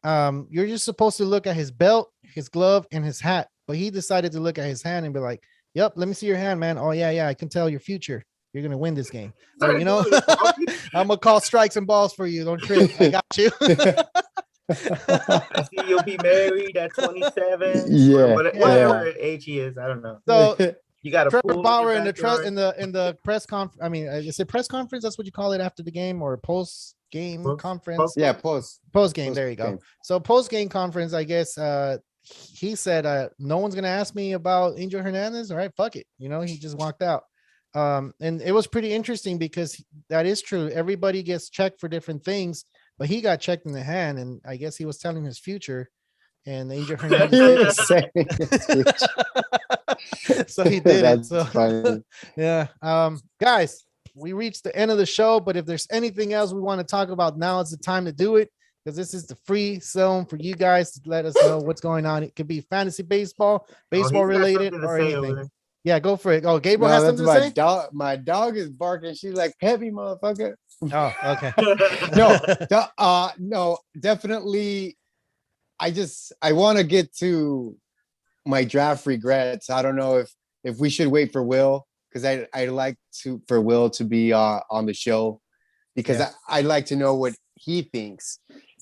A: You're just supposed to look at his belt, his glove, and his hat. But he decided to look at his hand and be like, "Yep, let me see your hand, man. Oh yeah, I can tell your future. You're gonna win this game. So I'm gonna call strikes and balls for you. Don't trip. I got you."
C: I see you'll be married at 27.
B: Yeah,
C: or whatever age he is. I don't know.
A: So
C: You got a
A: Trevor Bauer in the press conference. I mean, is it press conference? That's what you call it after the game, or post game conference?
B: Yeah, post
A: Game. There you go.
B: game.
A: So post game conference, I guess. He said, "No one's gonna ask me about Angel Hernandez. All right, fuck it." He just walked out. And it was pretty interesting because that is true. Everybody gets checked for different things, but he got checked in the hand, and I guess he was telling his future. And Angel Hernandez did it. So he did it. So
B: funny.
A: yeah. Guys, we reached the end of the show, but if there's anything else we want to talk about, now is the time to do it, because this is the free zone for you guys to let us know what's going on. It could be fantasy baseball, baseball related, or anything. Yeah, go for it. Oh, Gabriel has something to say?
B: My dog is barking. She's like, "Pet me, motherfucker."
A: Oh, okay.
B: No, definitely. I want to get to my draft regrets. I don't know if we should wait for Will, because I like for Will to be on the show, because I like to know what he thinks.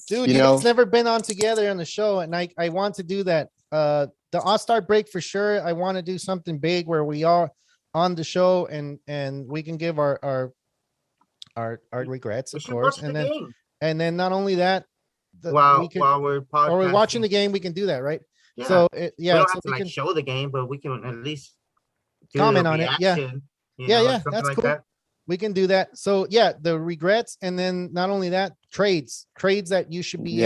A: Dude, you guys never been on together on the show, and I want to do that. The All-Star break for sure. I want to do something big where we are on the show and we can give our regrets, of course, and then not only that,
C: while we're
A: watching the game, we can do that, right?
C: Yeah.
A: So
C: we don't have to show the game, but we can at least
A: comment on it. Yeah, that's
C: like
A: cool.
C: That.
A: We can do that. So yeah, the regrets, and then not only that, trades that you should be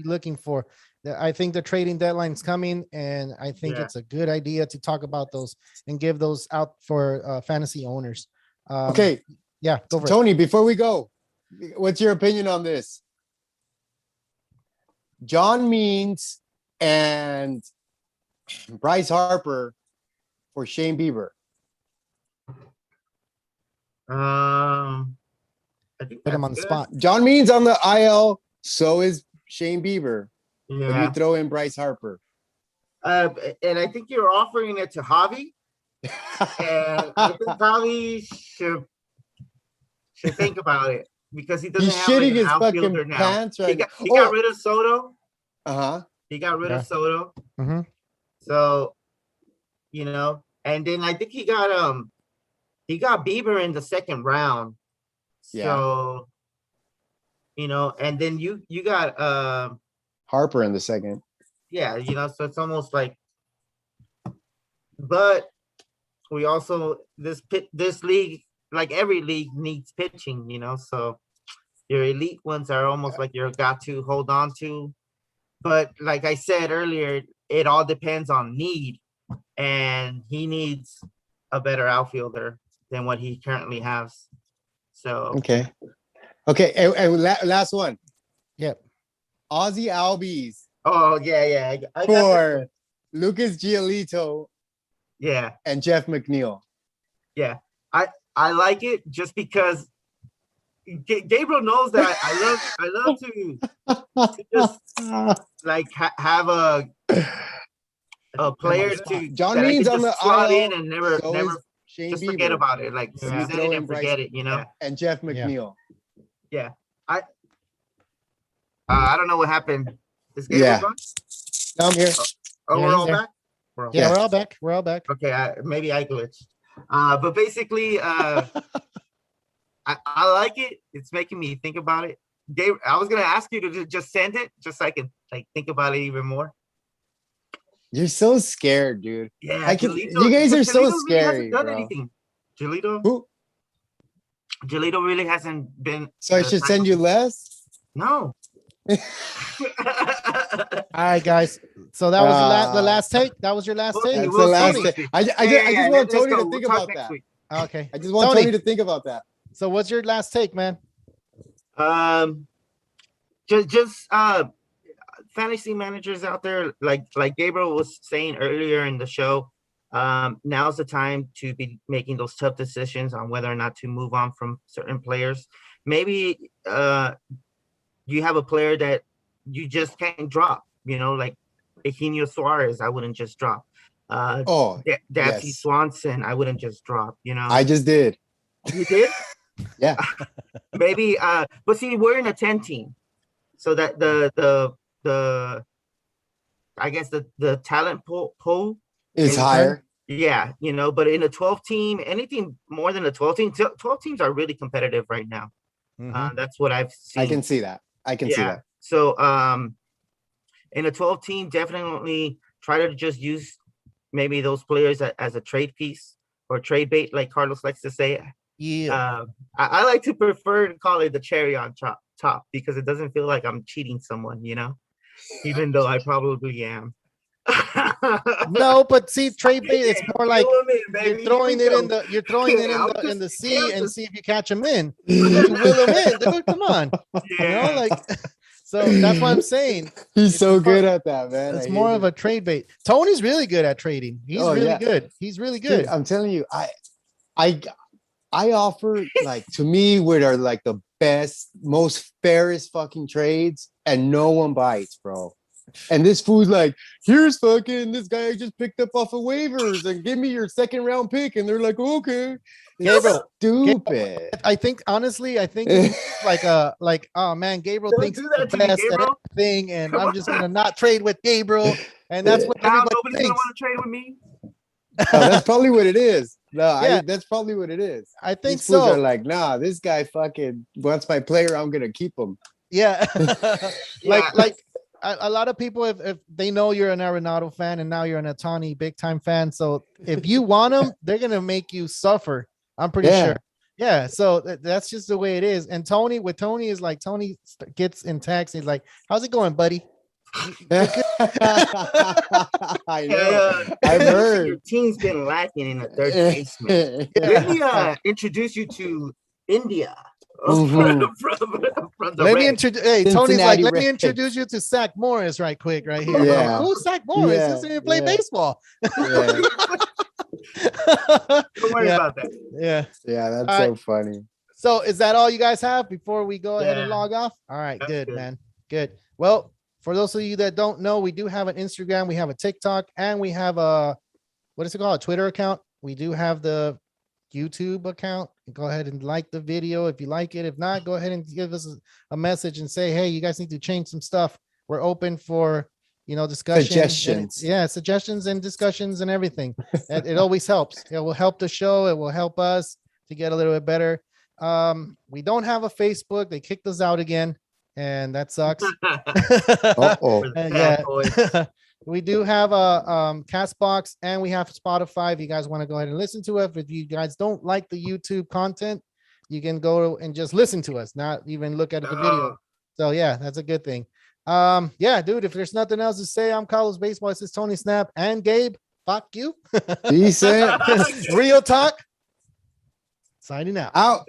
A: looking for. I think the trading deadline is coming, and I think it's a good idea to talk about those and give those out for fantasy owners.
B: Okay.
A: Yeah, go for
B: Tony, before we go, what's your opinion on this? John Means and Bryce Harper for Shane Bieber.
C: I think
A: put him on the spot.
B: John Means on the IL, so is Shane Bieber.
C: Yeah.
B: When you throw in Bryce Harper.
C: And I think you're offering it to Javi. And I think Javi should think about it. because he doesn't
B: He's
C: have like
B: shitting
C: an
B: his
C: outfielder
B: fucking
C: now.
B: pants
C: He
B: right
C: got,
B: now.
C: he got rid of Soto.
B: Uh-huh.
C: He got rid
A: Yeah.
C: of Soto.
A: Mm-hmm.
C: So, and then I think he got Bieber in the second round. So, and then you got
B: Harper in the second.
C: yeah, so it's almost like, but we also this league, like every league, needs pitching, so your elite ones are almost like you're got to hold on to. But like I said earlier, it all depends on need, and he needs a better outfielder than what he currently has. So
B: Okay. And last one.
A: Yep.
B: Ozzy Albies
C: oh yeah, I got
B: for Lucas Giolito
C: yeah.
B: and Jeff McNeil.
C: Yeah, I like it just because Gabriel knows that I love to just like have a player to
B: John
C: that I
B: Means
C: can
B: on the
C: just slot
B: IL.
C: in and never
B: So is Shane
C: just
B: Bieber.
C: forget about it. Like
B: Yeah.
C: set it and forget it.
B: And Jeff McNeil.
C: Yeah. I don't know what happened. Is Gabriel gone?
B: No, I'm here.
C: Oh,
A: Yeah,
C: we're
A: he's
C: all
A: there.
C: back.
A: Yeah, we're all back. We're all back.
C: Okay, maybe I glitched. But basically, I like it. It's making me think about it. Dave, I was gonna ask you to just send it, just so I can like think about it even more.
B: You're so scared, dude.
C: Yeah,
B: you guys are so
C: Giolito
B: scary,
C: really hasn't done
B: bro.
C: anything. Giolito
B: Who?
C: really hasn't been.
B: So I should send you less?
C: No.
A: All right, guys. So that was the last take. That was your last take.
B: That's the last take. I just want Tony to
C: We'll
B: think
C: talk
B: about
C: next
B: that.
C: week.
A: Okay.
B: I just want Tony to think about that.
A: So what's your last take, man?
C: Just fantasy managers out there, like Gabriel was saying earlier in the show. Now's the time to be making those tough decisions on whether or not to move on from certain players. Maybe you have a player that you just can't drop, like Eugenio Suarez, I wouldn't just drop. Dansby Swanson, I wouldn't just drop,
B: I just did.
C: You did?
B: Yeah.
C: Maybe, but see, we're in a 10 team. So that the I guess the talent pool
B: is higher.
C: Yeah, but in a 12 team, anything more than a 12 team, 12 teams are really competitive right now.
A: Mm-hmm.
C: That's what I've seen.
B: I can see that. See that.
C: So in a 12 team, definitely try to just use maybe those players as a trade piece or trade bait, like Carlos likes to say.
A: Yeah.
C: I like to prefer to call it the cherry on top because it doesn't feel like I'm cheating someone, even though I probably am.
A: No, but see, trade bait, it's more like
C: you're
A: throwing it in the sea and see if you catch them in. You will them in, dude. Come on.
C: Yeah.
A: So that's what I'm saying.
B: He's so good at that, man.
A: It's more of a trade bait. Tony's really good at trading. He's really good. He's really good.
B: Dude, I'm telling you, I offer, like, to me, what are like the best, most fairest fucking trades, and no one bites, bro. And this fool's like, here's fucking this guy I just picked up off of waivers and give me your second round pick. And they're like, okay.
A: Gabriel,
B: stupid.
A: I think honestly, like oh man, Gabriel thinks the best at everything, and I'm just gonna not trade with Gabriel, and that's what everybody
C: nobody's
A: thinks.
C: gonna want to trade with me.
B: That's probably what it is. No,
A: Yeah.
B: that's probably what it is.
A: I think
B: These fools
A: so.
B: are like, nah, this guy fucking wants my player. I'm gonna keep him.
A: Yeah, like a lot of people, if they know you're an Arenado fan and now you're an Ohtani big time fan, so if you want them, they're gonna make you suffer. I'm pretty sure. Yeah, so that's just the way it is. And Tony is like, Tony gets in text. He's like, "How's it going, buddy?"
B: I know. I've heard
C: your team's been lacking in the third baseman. Let me introduce you to India.
B: Mhm.
C: From the
A: Let me
C: Reds.
A: introduce. Hey, Tony's
B: Cincinnati
A: like, let me
B: Reds.
A: introduce you to Zach Morris right quick, right here.
B: Yeah.
A: Who's Zach Morris?
B: Yeah,
A: He doesn't even play
B: yeah.
A: baseball.
B: Yeah.
C: Don't worry about that.
A: Yeah.
B: Yeah, that's
A: All
B: so
A: right.
B: funny.
A: So is that all you guys have before we go ahead and
C: Yeah.
A: log off? All right,
C: That's
A: good,
C: good.
A: man. Good. Well, for those of you that don't know, we do have an Instagram, we have a TikTok, and we have a, what is it called? A Twitter account. We do have the YouTube account. go ahead and like the video if you like it. If not, go ahead and give us a message and say, hey, you guys need to change some stuff. We're open for, discussion.
B: Suggestions.
A: Yeah, suggestions and discussions and everything. It always helps. It will help the show. It will help us to get a little bit better. We don't have a Facebook. They kicked us out again, and that sucks.
B: Uh-oh.
A: Yeah. We do have a Castbox, and we have Spotify. If you guys want to go ahead and listen to it, if you guys don't like the YouTube content, you can go and just listen to us, not even look at the video. So yeah, that's a good thing. Yeah, dude, if there's nothing else to say, I'm Carlos Baseball. This is Tony Snap and Gabe. Fuck you.
B: Decent.
A: Real talk. Signing out.
B: Out.